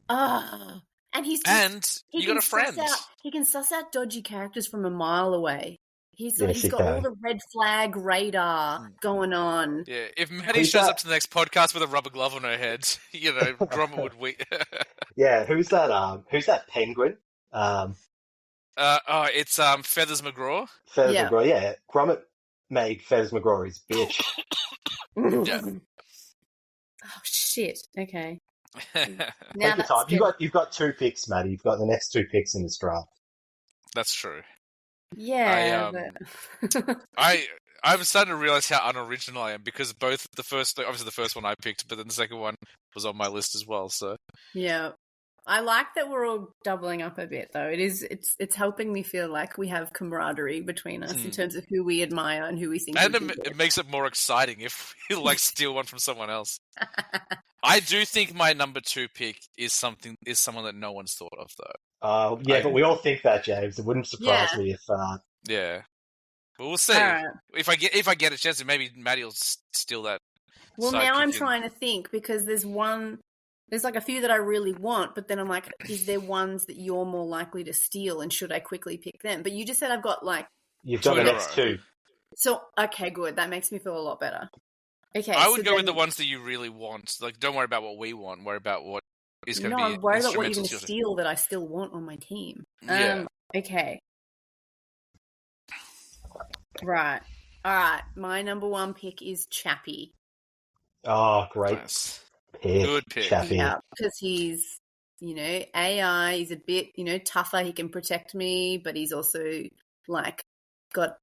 Ah. And you got a friend. He can suss out dodgy characters from a mile away. He's got all the red flag radar going on. Yeah, if Maddie shows up to the next podcast with a rubber glove on her head, Gromit would win. Yeah, who's that penguin? It's Feathers McGraw. Feathers McGraw, yeah. Gromit made Feathers McGraw his bitch. Yeah. Oh shit. Okay. Take your time. You've got 2 picks, Maddie. You've got the next 2 picks in this draft. That's true. Yeah. I'm starting to realize how unoriginal I am because both obviously the first one I picked, but then the second one was on my list as well. So Yeah. I like that we're all doubling up a bit, though. It's helping me feel like we have camaraderie between us in terms of who we admire and who we think. And it makes it more exciting if we like steal one from someone else. I do think my number 2 pick is someone that no one's thought of though. But we all think that, James. It wouldn't surprise me if. Yeah, but we'll see. Right. If I get a chance, maybe Maddie will steal that. Well, now I'm trying to think because there's like a few that I really want, but then I'm like, is there ones that you're more likely to steal, and should I quickly pick them? But you just said I've got like you've got the next 2. So okay, good. That makes me feel a lot better. Okay, I would go with the ones that you really want. Like, don't worry about what we want. Worry about what is going to be. No, I'm worried about what you're going to steal that I still want on my team. Yeah. Okay. Right. All right. My number 1 pick is Chappie. Oh, great. Nice. Good pick. Chappie. Yeah, because he's, AI, he's a bit, tougher. He can protect me, but he's also like got,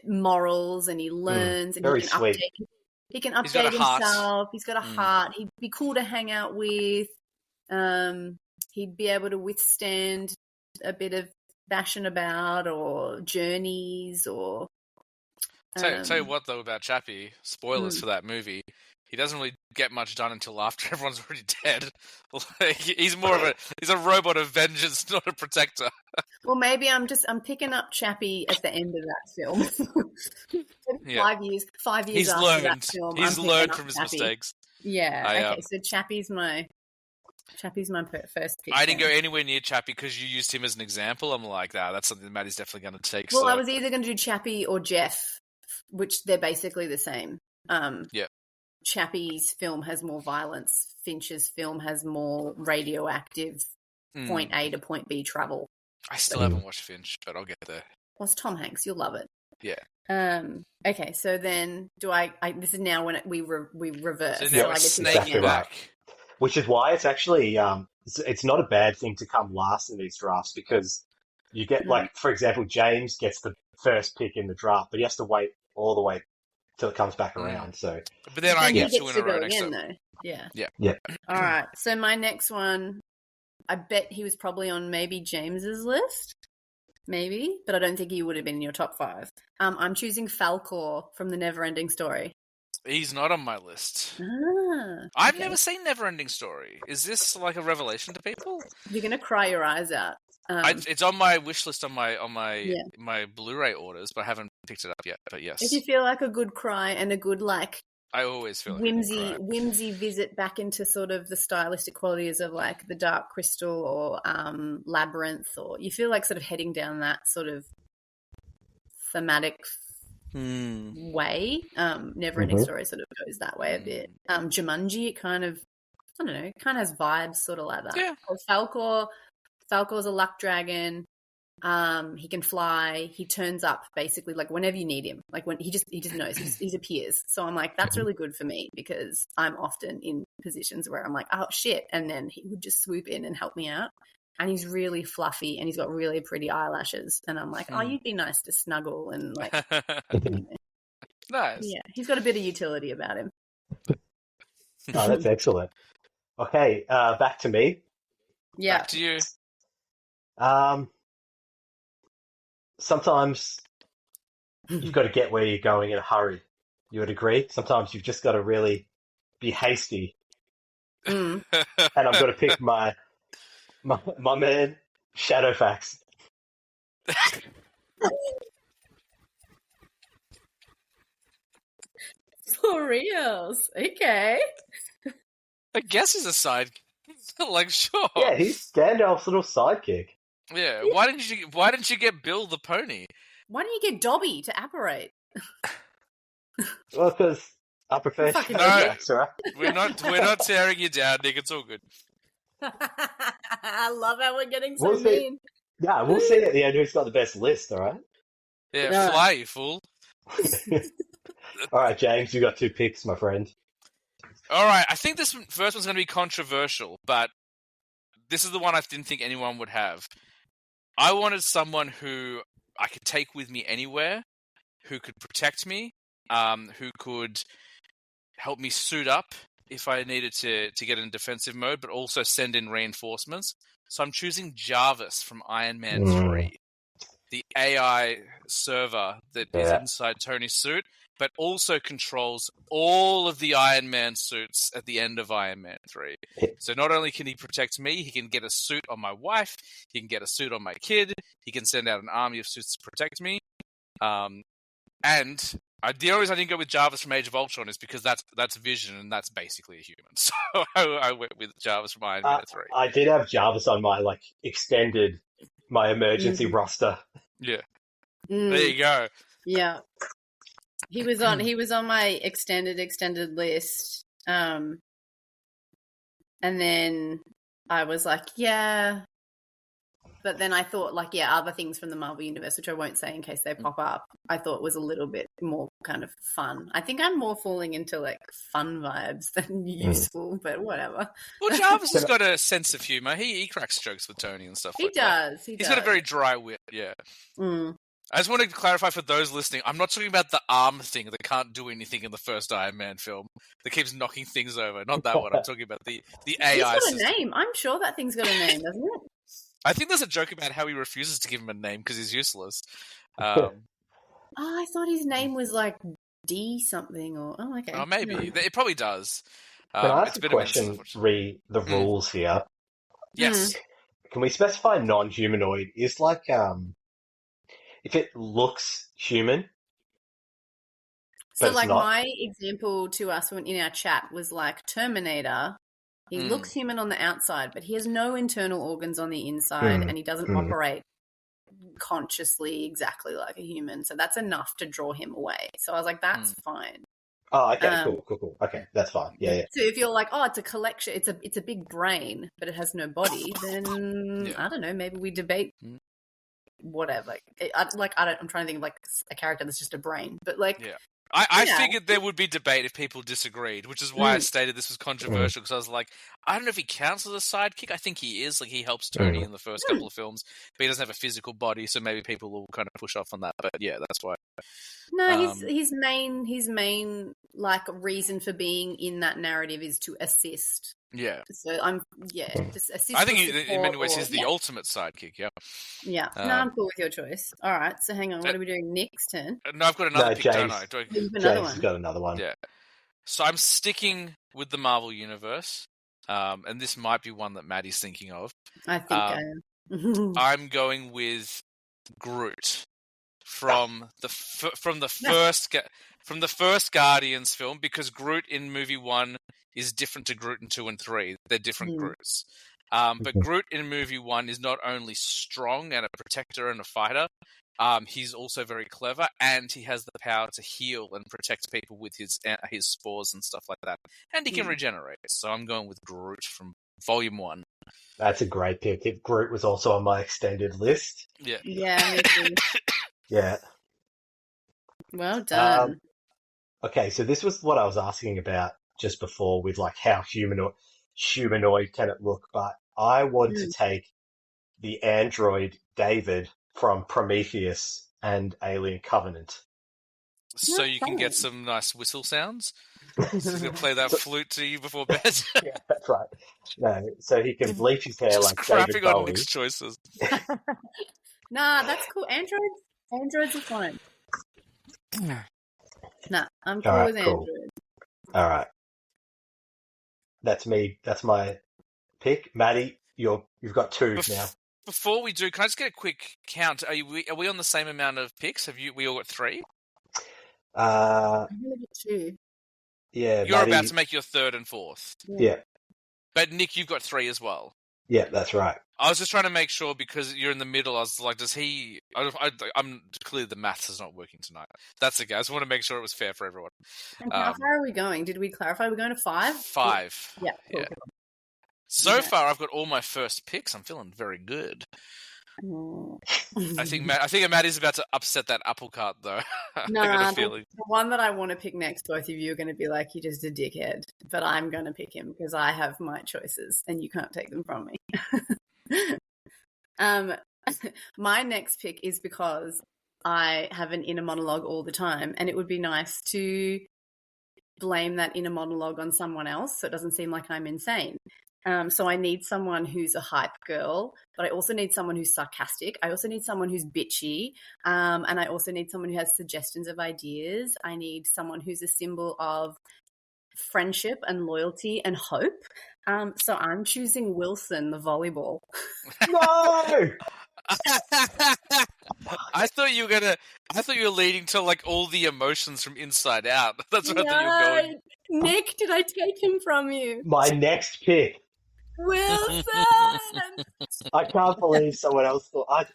morals, and he learns and very he can sweet. update himself. He's got a heart. He'd be cool to hang out with. He'd be able to withstand a bit of bashing about or journeys or. Tell you what though about Chappie, spoilers for that movie. He doesn't really get much done until after everyone's already dead. Like, he's a robot of vengeance, not a protector. Well, maybe I'm picking up Chappie at the end of that film. 5 years after that film. He's learned from his mistakes. Yeah. Okay. So Chappie's my first pick. I didn't go anywhere near Chappie because you used him as an example. I'm like, that's something that Maddie's definitely going to take. Well, I was either going to do Chappie or Jeff, which they're basically the same. Yeah. Chappie's film has more violence. Finch's film has more radioactive point A to point B travel. I still haven't watched Finch, but I'll get there. Well, it's Tom Hanks. You'll love it. Yeah. Okay, so then this is now when we reverse. So now it's snaking back. Which is why it's actually it's not a bad thing to come last in these drafts, because you get like, for example, James gets the first pick in the draft, but he has to wait all the way till it comes back around. So, but then I get 2 in a row next time. time. Yeah. All right. So my next one, I bet he was probably on maybe James's list, maybe, but I don't think he would have been in your top 5. I'm choosing Falcor from The Neverending Story. He's not on my list. Okay. I've never seen Neverending Story. Is this like a revelation to people? You're gonna cry your eyes out. It's on my wish list on my my Blu-ray orders, but I haven't picked it up yet. But yes, if you feel like a good cry and a good I always feel like whimsy visit back into sort of the stylistic qualities of like The Dark Crystal or Labyrinth, or you feel like sort of heading down that sort of thematic way. Neverending Story sort of goes that way a bit. Jumanji, it kind of, I don't know, it kind of has vibes sort of like that. Yeah. Falcor's a luck dragon. He can fly. He turns up basically like whenever you need him. Like when he just knows he appears. So I'm like, that's really good for me because I'm often in positions where I'm like, oh shit, and then he would just swoop in and help me out. And he's really fluffy and he's got really pretty eyelashes. And I'm like, oh, you'd be nice to snuggle and like. Nice. Yeah, he's got a bit of utility about him. Oh, that's excellent. Okay, back to me. Yeah. Back to you. Sometimes you've got to get where you're going in a hurry. You would agree? Sometimes you've just got to really be hasty. And I've got to pick my man, Shadowfax. For reals. Okay. I guess he's a side. Like, sure. Yeah, he's Gandalf's little sidekick. Yeah. Why didn't you get Bill the pony? Why don't you get Dobby to apparate? Well, because I prefer Shadowfax, right? We're not tearing you down, Nick. It's all good. I love how we're getting so mean. Yeah, we'll see at the end who's got the best list, all right? Yeah, fly, you fool. All right, James, you got 2 picks, my friend. All right, I think this first one's going to be controversial, but this is the one I didn't think anyone would have. I wanted someone who I could take with me anywhere, who could protect me, who could help me suit up if I needed to get in defensive mode, but also send in reinforcements. So I'm choosing Jarvis from Iron Man 3, the AI server that is inside Tony's suit, but also controls all of the Iron Man suits at the end of Iron Man 3. So not only can he protect me, he can get a suit on my wife, he can get a suit on my kid, he can send out an army of suits to protect me. And the only reason I didn't go with Jarvis from Age of Ultron is because that's Vision, and that's basically a human. So I went with Jarvis from Iron Man 3. I did have Jarvis on my my emergency roster. Yeah. There you go. Yeah. He was on my extended list. And then I was like, yeah. But then I thought, other things from the Marvel Universe, which I won't say in case they pop up, I thought was a little bit more kind of fun. I think I'm more falling into, fun vibes than useful, but whatever. Well, Jarvis has got a sense of humour. He cracks jokes with Tony and stuff like that. He's got a very dry wit, yeah. I just wanted to clarify for those listening, I'm not talking about the arm thing that can't do anything in the first Iron Man film, that keeps knocking things over. Not that one. I'm talking about the AI He's got system. a name. I'm sure that thing's got a name, doesn't it? I think there's a joke about how he refuses to give him a name because he's useless. I thought his name was D something or... Oh, okay. Oh, maybe. It probably does. Can I ask a question, re the rules here? Yes. Can we specify non-humanoid? Is if it looks human... So, my example to us in our chat was Terminator... He looks human on the outside, but he has no internal organs on the inside, and he doesn't operate consciously exactly like a human. So that's enough to draw him away. So I was like, that's fine. Oh, okay, cool. Okay, that's fine. Yeah. So if you're like, oh, it's a collection, it's a big brain, but it has no body, then I don't know, maybe we debate whatever. I'm trying to think of a character that's just a brain, but I figured there would be debate if people disagreed, which is why I stated this was controversial, because I was like, I don't know if he counts as a sidekick. I think he is. He helps Tony in the first couple of films, but he doesn't have a physical body, so maybe people will kind of push off on that. But yeah, that's why. No, his main reason for being in that narrative is to assist. Yeah. So just assist. I think in many ways he's the ultimate sidekick. Yeah. Yeah. No, I'm cool with your choice. All right. So hang on. What are we doing? Nick's turn. No, I've got another pick, don't I? James has got another one. Yeah. So I'm sticking with the Marvel Universe, and this might be one that Maddie's thinking of. I think I am. I'm going with Groot from the first Guardians film, because Groot in movie 1 is different to Groot in 2 and 3. They're different Groots. But Groot in movie 1 is not only strong and a protector and a fighter, he's also very clever, and he has the power to heal and protect people with his spores and stuff like that. And he can regenerate. So I'm going with Groot from Volume 1. That's a great pick. Groot was also on my extended list. Yeah. Yeah, me too. Yeah. Well done. Okay, so this was what I was asking about just before with how humanoid can it look, but I want to take the android David from Prometheus and Alien Covenant. So you can get some nice whistle sounds? So he's going to play that flute to you before bed? Yeah, that's right. No, so he can bleach his hair just like David Bowie. on Nick's choices. Nah, that's cool. Androids are fine. Nah, I'm cool with Android. All right. That's me. That's my pick. Maddie, you've got 2 now. Before we do, can I just get a quick count? Are we on the same amount of picks? We all got 3? I'm going to get 2. Yeah, You're Maddie, about to make your 3rd and 4th. Yeah. But Nick, you've got 3 as well. Yeah, that's right. I was just trying to make sure, because you're in the middle. I was like, does he... I'm clearly the maths is not working tonight. That's okay. I just want to make sure it was fair for everyone. And how far are we going? Did we clarify? We're going to 5? 5. Yeah. Cool. Yeah. So far, I've got all my first picks. I'm feeling very good. I think Maddie's about to upset that apple cart, though. No, I got a feeling. The one that I want to pick next, both of you are going to be like, you're just a dickhead. But I'm going to pick him because I have my choices and you can't take them from me. My next pick is because I have an inner monologue all the time, and it would be nice to blame that inner monologue on someone else so it doesn't seem like I'm insane. So I need someone who's a hype girl, but I also need someone who's sarcastic. I also need someone who's bitchy, and I also need someone who has suggestions of ideas. I need someone who's a symbol of friendship and loyalty and hope. So I'm choosing Wilson, the volleyball. No! I thought you were leading to like all the emotions from Inside Out. That's what I thought you were going. Nick, did I take him from you? My next pick. Wilson! I can't believe someone else thought.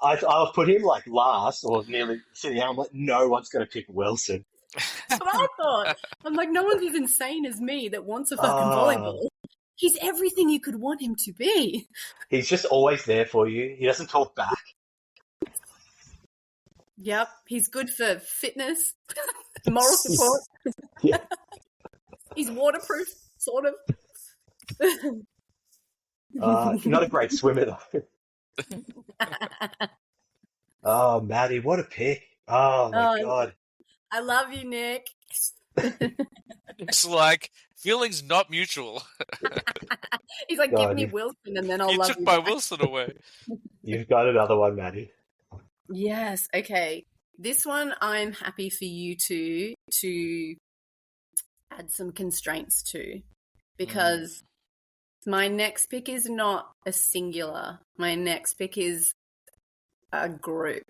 I'll put him like last or nearly sitting out. I'm like, no one's going to pick Wilson. That's what I thought. I'm like, no one's as insane as me that wants a fucking volleyball. He's everything you could want him to be. He's just always there for you. He doesn't talk back. Yep, he's good for fitness, moral support. Yeah. He's waterproof, sort of. Not a great swimmer though. Oh, Maddie, what a pick! Oh my god. I love you, Nick. It's like feelings not mutual. He's like, give me Wilson, and then I'll love you. You took my Wilson away. You've got another one, Maddie. Yes. Okay. This one, I'm happy for you to add some constraints to, because my next pick is not a singular. My next pick is a group,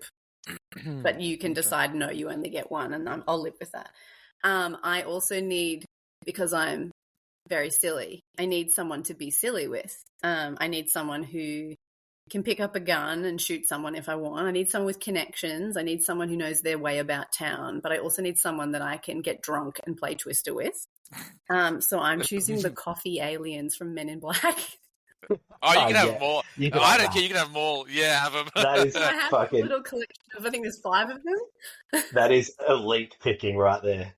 but you can decide, no, you only get one, and I'll live with that. I also need, because I'm very silly, I need someone to be silly with. I need someone who can pick up a gun and shoot someone if I want. I need someone with connections. I need someone who knows their way about town, but I also need someone that I can get drunk and play Twister with. So I'm choosing the coffee aliens from Men in Black. Oh, you can have more. I don't care. You can have more. Yeah, have them. That is I have fucking... a little collection of, I think there's 5 of them. That is elite picking right there.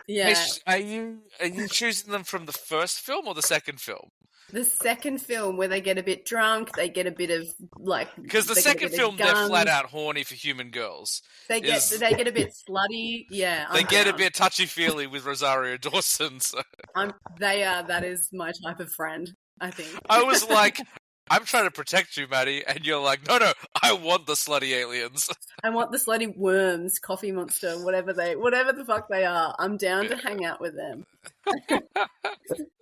Yeah. Hey, are you choosing them from the first film or the second film? The second film, where they get a bit drunk, they get a bit of like. Because the second film, they're flat out horny for human girls. They get a bit slutty. Yeah, they get a bit touchy feely with Rosario Dawson. So. That is my type of friend, I think. I was like, I'm trying to protect you, Maddie, and you're like, no, I want the slutty aliens. I want the slutty worms, coffee monster, whatever the fuck they are. I'm down to hang out with them.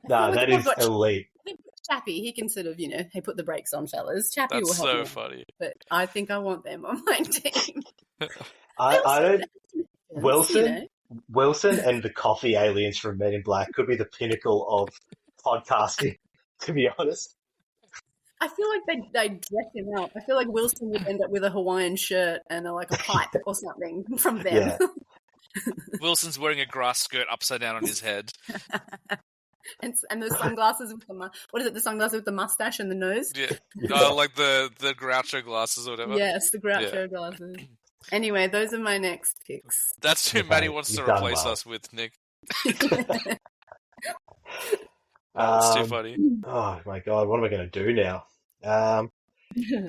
No, that is elite. Chappie, he can sort of, hey, put the brakes on, fellas. Chappie will help. That's so funny. But I think I want them on my team. I don't. Wilson and the coffee aliens from Men in Black could be the pinnacle of podcasting, to be honest. I feel like they dress him out. I feel like Wilson would end up with a Hawaiian shirt and like a pipe or something from them. Yeah. Wilson's wearing a grass skirt upside down on his head. And the sunglasses with the sunglasses with the mustache and the nose? Yeah. Like the Groucho glasses or whatever. Yes, the Groucho glasses. Anyway, those are my next picks. That's who Maddie wants to replace us with, Nick. That's too funny. Oh my god, what am I going to do now?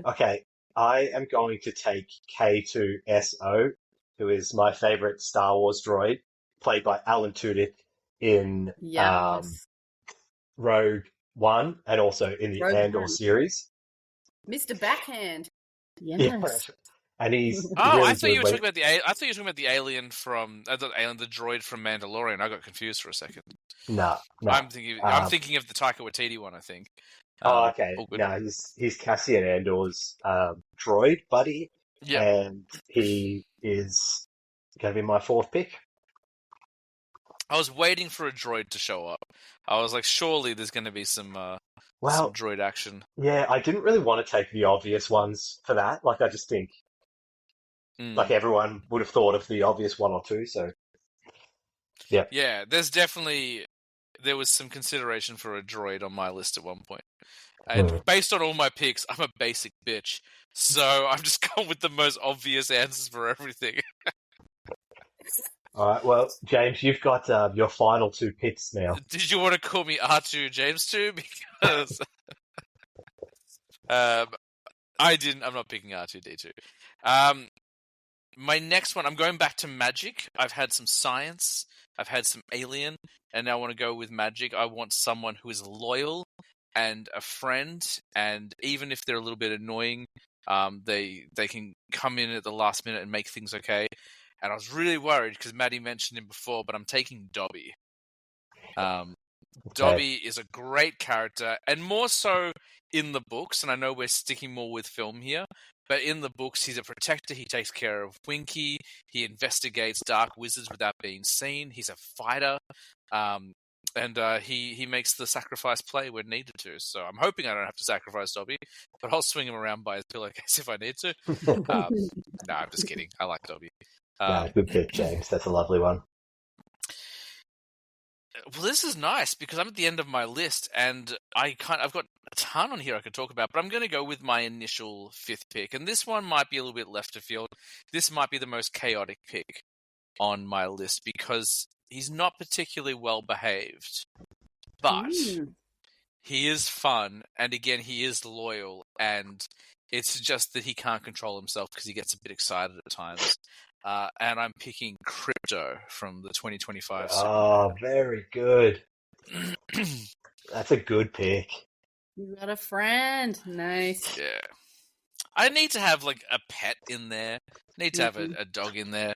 Okay, I am going to take K2SO, who is my favorite Star Wars droid, played by Alan Tudyk in Rogue One and also in the Andor series. Mr. Backhand. Yes. Yeah. And he's I thought you were talking about the alien from the droid from Mandalorian. I got confused for a second. No. I'm thinking of the Taika Waititi one, I think. Okay. No, he's Cassian Andor's droid buddy. Yeah. And he is going to be my 4th pick. I was waiting for a droid to show up. I was like, surely there's going to be some droid action. Yeah, I didn't really want to take the obvious ones for that. Like, I just think like everyone would have thought of the obvious one or two, so yeah. Yeah, there was some consideration for a droid on my list at one point. And based on all my picks, I'm a basic bitch. So I'm just going with the most obvious answers for everything. All right, well, James, you've got your final 2 picks now. Did you want to call me R2 James 2? Because I didn't. I'm not picking R2D2. my next one, I'm going back to magic. I've had some science, I've had some alien, and now I want to go with magic. I want someone who is loyal and a friend, and even if they're a little bit annoying, they can come in at the last minute and make things okay. And I was really worried because Maddie mentioned him before, but I'm taking Dobby. Dobby is a great character, and more so in the books, and I know we're sticking more with film here, but in the books, he's a protector, he takes care of Winky, he investigates dark wizards without being seen, he's a fighter, and he makes the sacrifice play when needed to, so I'm hoping I don't have to sacrifice Dobby, but I'll swing him around by his pillowcase if I need to. No, I'm just kidding, I like Dobby. Good pick, James, that's a lovely one. Well, this is nice because I'm at the end of my list, and I've got a ton on here I could talk about, but I'm going to go with my initial 5th pick, and this one might be a little bit left of field. This might be the most chaotic pick on my list because he's not particularly well behaved, but he is fun, and again, he is loyal, and it's just that he can't control himself because he gets a bit excited at times. And I'm picking Crypto from the 2025 Super Oh, very good. That's a good pick. You got a friend. Nice. Yeah. I need to have, like, a pet in there. I need to have a dog in there.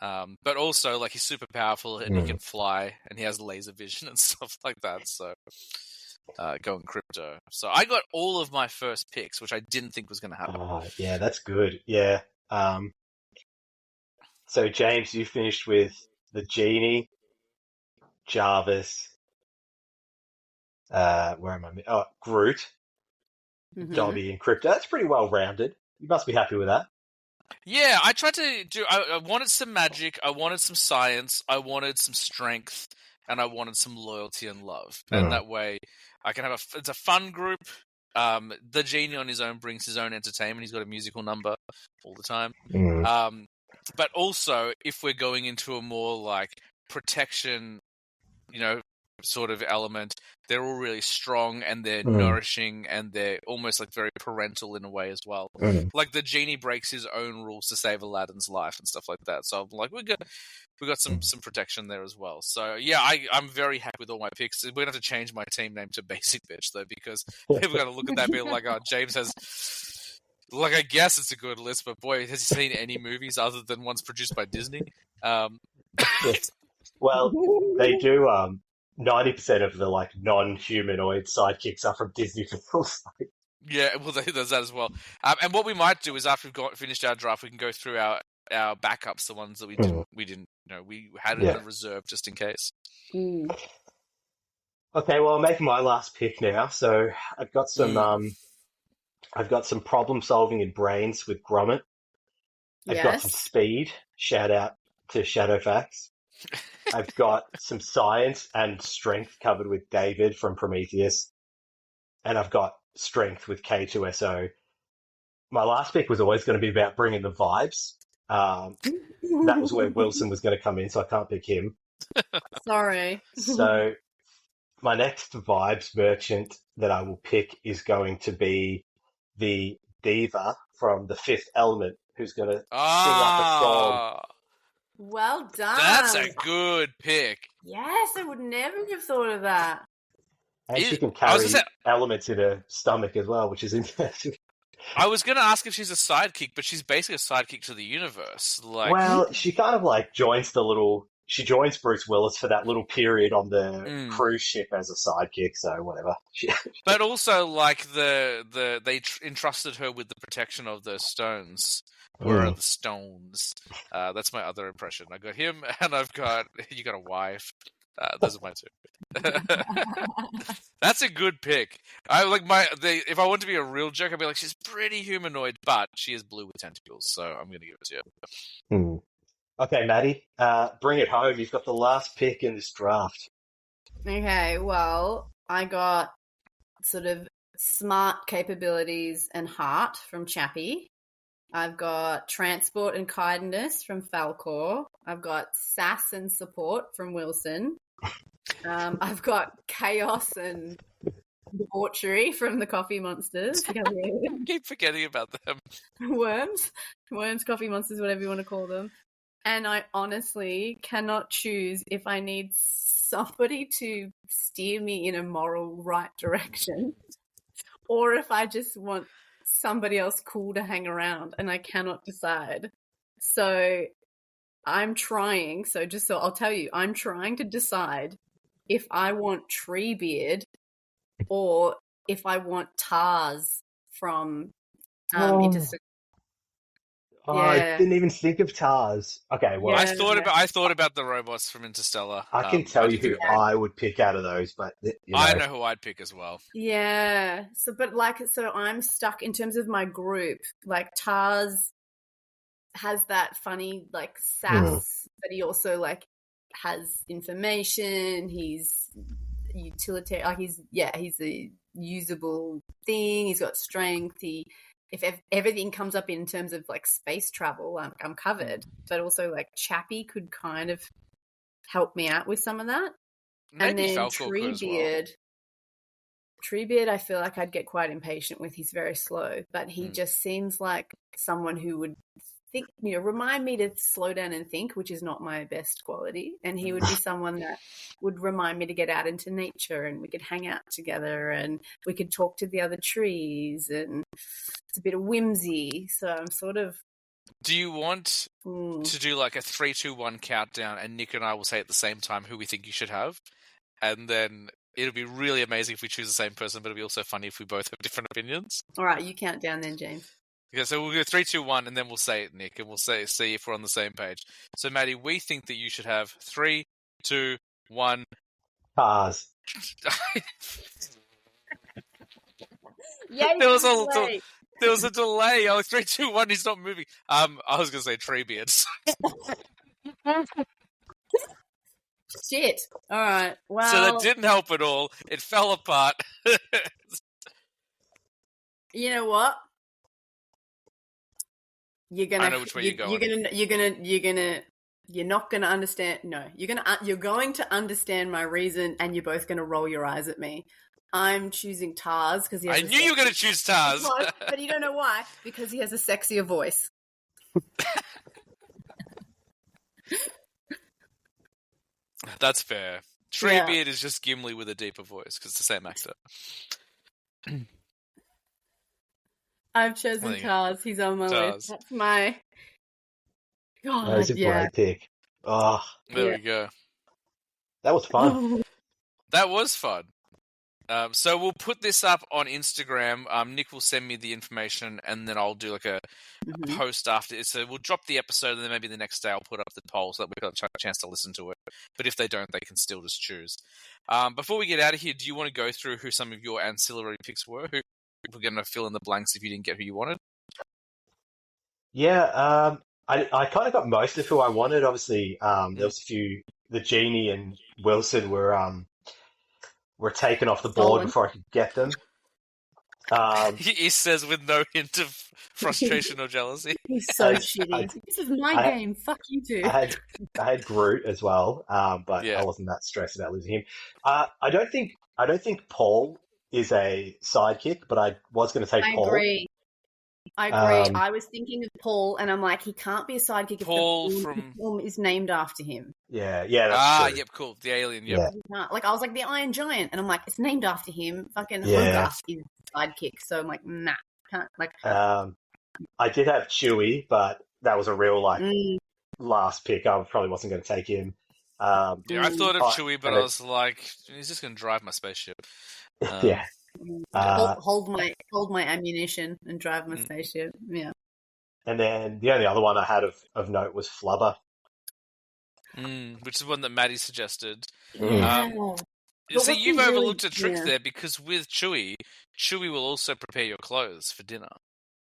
But also, like, he's super powerful, and he can fly, and he has laser vision and stuff like that, so... going Crypto. So I got all of my first picks, which I didn't think was going to happen. Oh, yeah, that's good. Yeah. So, James, you finished with the Genie, Jarvis, where am I? Oh, Groot, Dobby, and Crypto. That's pretty well rounded. You must be happy with that. Yeah, I tried to do... I wanted some magic, I wanted some science, I wanted some strength, and I wanted some loyalty and love. And that way, I can have it's a fun group. The Genie on his own brings his own entertainment. He's got a musical number all the time. But also, if we're going into a more, like, protection, sort of element, they're all really strong, and they're nourishing, and they're almost, like, very parental in a way as well. Like, the Genie breaks his own rules to save Aladdin's life and stuff like that. So I'm like, we got some protection there as well. So, yeah, I'm very happy with all my picks. We're going to have to change my team name to Basic Bitch, though, because people are going to look at that and be like, oh, James has... Like, I guess it's a good list, but boy, has he seen any movies other than ones produced by Disney? Well, they do 90% of the, like, non-humanoid sidekicks are from Disney films. Yeah, well, there's that as well. And what we might do is after we've finished our draft, we can go through our backups, the ones that we didn't, we had it in reserve just in case. Okay, well, I'm making my last pick now. So I've got some problem solving in brains with Gromit. I've got some speed. Shout out to Shadowfax. I've got some science and strength covered with David from Prometheus. And I've got strength with K2SO. My last pick was always going to be about bringing the vibes. That was where Wilson was going to come in, so I can't pick him. Sorry. So my next vibes merchant that I will pick is going to be the diva from The Fifth Element, who's going to sing up a song. Well done. That's a good pick. Yes, I would never have thought of that. And she can carry elements in her stomach as well, which is interesting. I was going to ask if she's a sidekick, but she's basically a sidekick to the universe. Like, well, she kind of like joins Bruce Willis for that little period on the cruise ship as a sidekick, so whatever. But also, like, they entrusted her with the protection of the stones. Where are the stones? That's my other impression. I got him, and you got a wife. Those are my two. That's a good pick. I like if I want to be a real joke, I'd be like, she's pretty humanoid, but she is blue with tentacles, so I'm going to give it to you. Okay, Maddie, bring it home. You've got the last pick in this draft. Okay, well, I got sort of smart capabilities and heart from Chappie. I've got transport and kindness from Falcor. I've got sass and support from Wilson. I've got chaos and debauchery from the Coffee Monsters. I keep forgetting about them. Worms. worms, coffee monsters, whatever you want to call them. And I honestly cannot choose if I need somebody to steer me in a moral right direction or if I just want somebody else cool to hang around, and I cannot decide. So I'm trying. So I'll tell you, I'm trying to decide if I want Treebeard or if I want Tars from Interstellar. Oh, I didn't even think of Tars. Okay, well, I thought about the robots from Interstellar. I can tell you who I would pick out of those, but I know who I'd pick as well. Yeah. So I'm stuck in terms of my group. Like Tars has that funny like sass, but he also like has information. He's utilitarian. Like he's a usable thing. He's got strength. If everything comes up in terms of like space travel, I'm covered. But also like Chappie could kind of help me out with some of that. Maybe and then Treebeard. Treebeard, I feel like I'd get quite impatient with. He's very slow, but he just seems like someone who would think, remind me to slow down and think, which is not my best quality. And he would be someone that would remind me to get out into nature and we could hang out together and we could talk to the other trees and it's a bit of whimsy. So I'm sort of... Do you want to do like a 3, 2, 1 countdown and Nick and I will say at the same time who we think you should have? And then it'll be really amazing if we choose the same person, but it'll be also funny if we both have different opinions. All right, you count down then, James. Okay, so we'll go 3, 2, 1, and then we'll say it, Nick, and we'll see if we're on the same page. So, Maddie, we think that you should have 3, 2, 1. Tars. Yeah, there was a delay. I was 3, 2, 1. He's not moving. I was going to say Treebeard. Shit. All right. Well, so that didn't help at all. It fell apart. You know what? You're gonna. I know which way you're going. You're not gonna understand. No, you're going to understand my reason, and you're both gonna roll your eyes at me. I'm choosing Tars because I knew you were going to choose Tars. But you don't know why? Because he has a sexier voice. That's fair. Treebeard is just Gimli with a deeper voice because it's the same actor. I've chosen Tars. He's on my list. That's my... God, that was a great pick. Oh, there we go. That was fun. That was fun. So we'll put this up on Instagram. Nick will send me the information, and then I'll do like a post after it. So we'll drop the episode, and then maybe the next day I'll put up the poll so that we've got a chance to listen to it. But if they don't, they can still just choose. Before we get out of here, do you want to go through who some of your ancillary picks were? Who we're going to fill in the blanks if you didn't get who you wanted? Yeah, I kind of got most of who I wanted. Obviously, there was a few. The Genie and Wilson were taken off the board before I could get them. He says with no hint of frustration or jealousy. He's so shitty. This is my game. Fuck you too. I had Groot as well, but I wasn't that stressed about losing him. I don't think Paul is a sidekick, but I was going to say Paul. I agree. I was thinking of Paul, and I'm like, he can't be a sidekick Paul if the film is named after him. Yeah, that's true. Yep, cool. The alien, yep. Yeah. Like, I was like, the Iron Giant, and I'm like, it's named after him. Fucking Hogarth is sidekick, so I'm like, nah, can't. Like, I did have Chewie, but that was a real, last pick. I probably wasn't going to take him. I thought of Chewie, but I was like, he's just going to drive my spaceship. Yeah. Hold my ammunition and drive my spaceship. Yeah. And then the only other one I had of note was Flubber. Which is one that Maddie suggested. So you've overlooked a trick there because with Chewie will also prepare your clothes for dinner.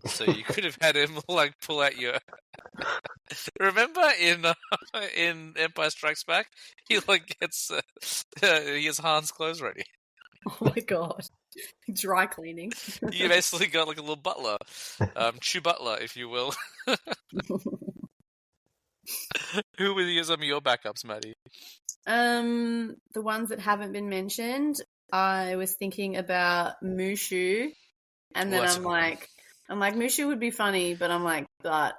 So you could have had him pull out your. Remember in Empire Strikes Back, he gets he has Han's clothes ready. Oh my god. Dry cleaning. You basically got like a little butler. Chew butler, if you will. Who were some of your backups, Maddie? The ones that haven't been mentioned, I was thinking about Mushu, and then I'm like, Mushu would be funny, but I'm like, but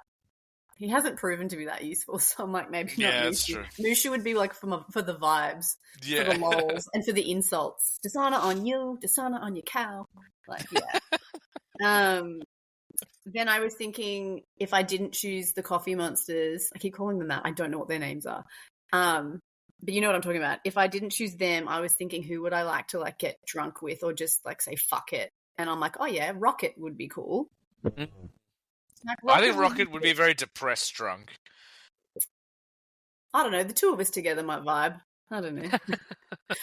he hasn't proven to be that useful. So I'm like, maybe not Yeah, that's Mushu. true. Mushu would be like for the vibes, for Yeah. the lols, and for the insults. Dishonor on you, dishonor on your cow. Like, yeah. Then I was thinking, if I didn't choose the Coffee Monsters, I keep calling them that. I don't know what their names are. But you know what I'm talking about. If I didn't choose them, I was thinking, who would I like to like get drunk with, or just like say fuck it? And I'm like, oh yeah, Rocket would be cool. Mhm. Like, I think Rocket would be very depressed drunk. I don't know. The two of us together might vibe. I don't know.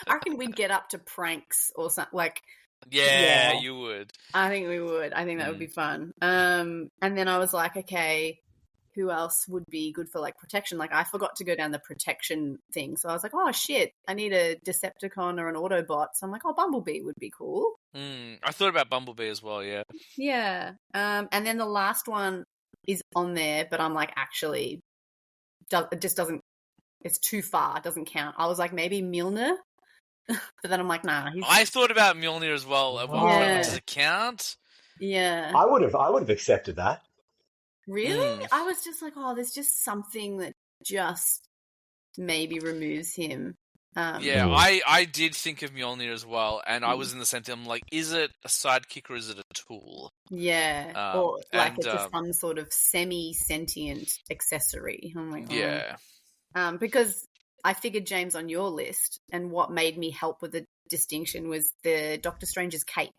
I reckon we'd get up to pranks or something. Like, Yeah, Yeah. you would. I think we would. I think that would be fun. And then I was like, okay, who else would be good for like protection? Like, I forgot to go down the protection thing. So I was like, oh shit, I need a Decepticon or an Autobot. So I'm like, oh, Bumblebee would be cool. I thought about Bumblebee as well, yeah. Yeah. And then the last one is on there, but I'm like, actually, it just doesn't, it's too far. It doesn't count. I was like, maybe Milner. But then I'm like, nah. I thought about Mjolnir as well. At one point, Yeah. does it count? Yeah. I would have accepted that. Really? I was just like, oh, there's just something that just maybe removes him. Yeah, I did think of Mjolnir as well, and I was in the same thing. I'm like, is it a sidekick or is it a tool? Yeah. Or like and, it's just some sort of semi-sentient accessory. I'm like, oh. Yeah. Because I figured, James, on your list, and what made me help with the distinction was the Doctor Strange's cape.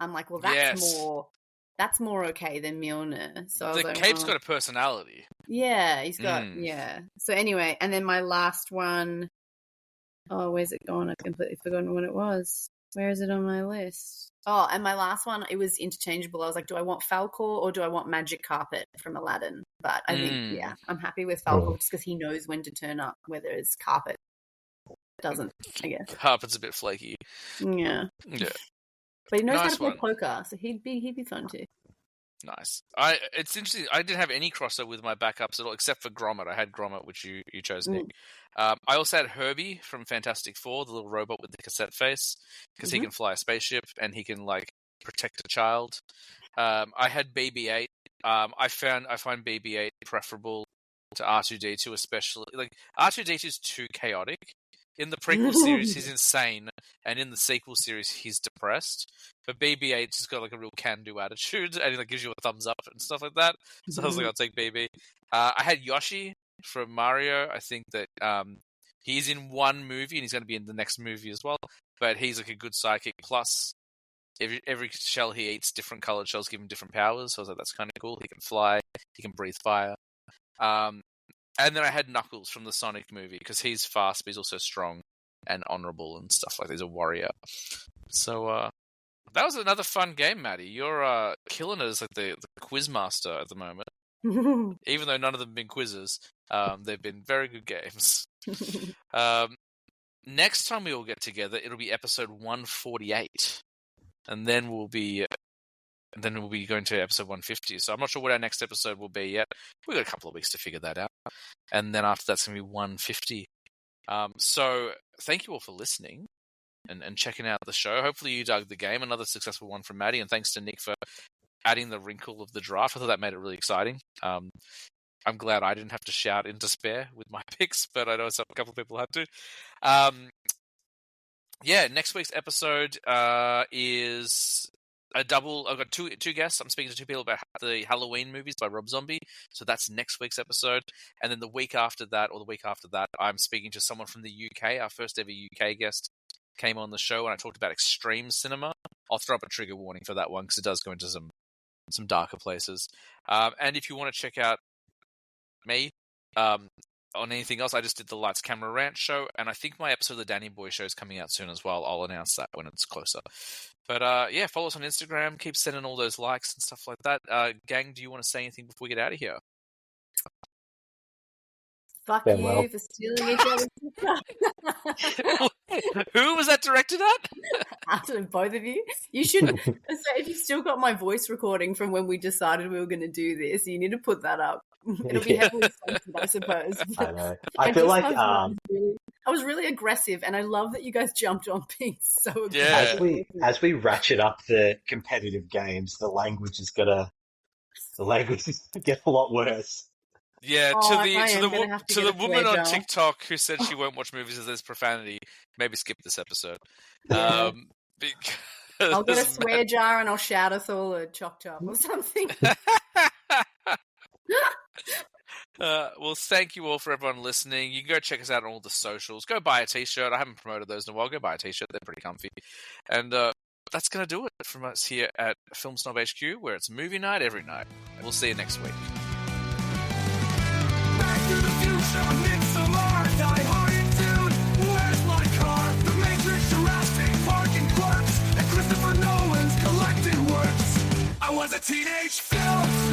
I'm like, well, that's more okay than Mjolnir. So I was The like, cape's got a personality. Yeah, he's got, yeah. So anyway, and then my last one, oh, where's it gone? I've completely forgotten what it was. Where is it on my list? Oh, and my last one, it was interchangeable. I was like, do I want Falcor or do I want Magic Carpet from Aladdin? But I think, yeah, I'm happy with Falcor just because he knows when to turn up, whether it's Carpet doesn't, I guess. Carpet's a bit flaky. Yeah. Yeah. But he knows how Nice to play one. poker, so he'd be fun too. Nice. It's interesting. I didn't have any crossover with my backups at all, except for Gromit. I had Gromit, which you chose, Nick. I also had Herbie from Fantastic Four, the little robot with the cassette face, because he can fly a spaceship and he can like protect a child. I had BB-8. I find BB-8 preferable to R2-D2, especially like R2-D2 is too chaotic. In the prequel series, he's insane, and in the sequel series, he's depressed. But BB-8 just got like a real can-do attitude, and he like gives you a thumbs up and stuff like that. So I was like, I'll take BB. I had Yoshi from Mario. I think that he's in one movie, and he's going to be in the next movie as well. But he's like a good sidekick. Plus, every shell he eats, different colored shells give him different powers. So I was like, that's kind of cool. He can fly. He can breathe fire. And then I had Knuckles from the Sonic movie, because he's fast, but he's also strong and honorable and stuff like that. He's a warrior. So that was another fun game, Maddie. You're killing it as like the quiz master at the moment. Even though none of them have been quizzes, they've been very good games. Next time we all get together, it'll be episode 148. And then we'll be going to episode 150. So I'm not sure what our next episode will be yet. We've got a couple of weeks to figure that out. And then after that's going to be 150. So thank you all for listening and checking out the show. Hopefully you dug the game. Another successful one from Maddie. And thanks to Nick for adding the wrinkle of the draft. I thought that made it really exciting. I'm glad I didn't have to shout in despair with my picks, but I know a couple of people had to. Next week's episode is a double. I've got two guests. I'm speaking to two people about the Halloween movies by Rob Zombie. So that's next week's episode. And then the week after that, I'm speaking to someone from the UK. Our first ever UK guest came on the show, and I talked about extreme cinema. I'll throw up a trigger warning for that one, because it does go into some darker places. And if you want to check out me on anything else, I just did the Lights Camera Rant show, and I think my episode of the Danny Boy show is coming out soon as well. I'll announce that when it's closer. But follow us on Instagram. Keep sending all those likes and stuff like that. Gang, do you want to say anything before we get out of here? Fuck Farewell. you for stealing each other's Who was that directed at? After both of you. You should say, if you've still got my voice recording from when we decided we were going to do this, you need to put that up. It'll be heavily censored, I suppose. I know. I feel like I was really aggressive, and I love that you guys jumped on being so aggressive. Yeah. as we ratchet up the competitive games, the language is gonna get a lot worse. Yeah, Oh, I am to gonna have to the get a woman swear on jar. TikTok who said she won't watch movies if there's profanity, maybe skip this episode. Yeah. Because I'll get a swear jar and I'll shout us all a chop chop or something. Well, thank you all for everyone listening. You can go check us out on all the socials. Go buy a t-shirt. I haven't promoted those in a while. Go buy a t-shirt. They're pretty comfy. And that's going to do it from us here at Film Snob HQ, where it's movie night every night. We'll see you next week. Back to the future, Midsommar, Die Hard and Dune. Where's my car? The Matrix, Jurassic Park and Clerks, and Christopher Nolan's collected works. I was a teenage film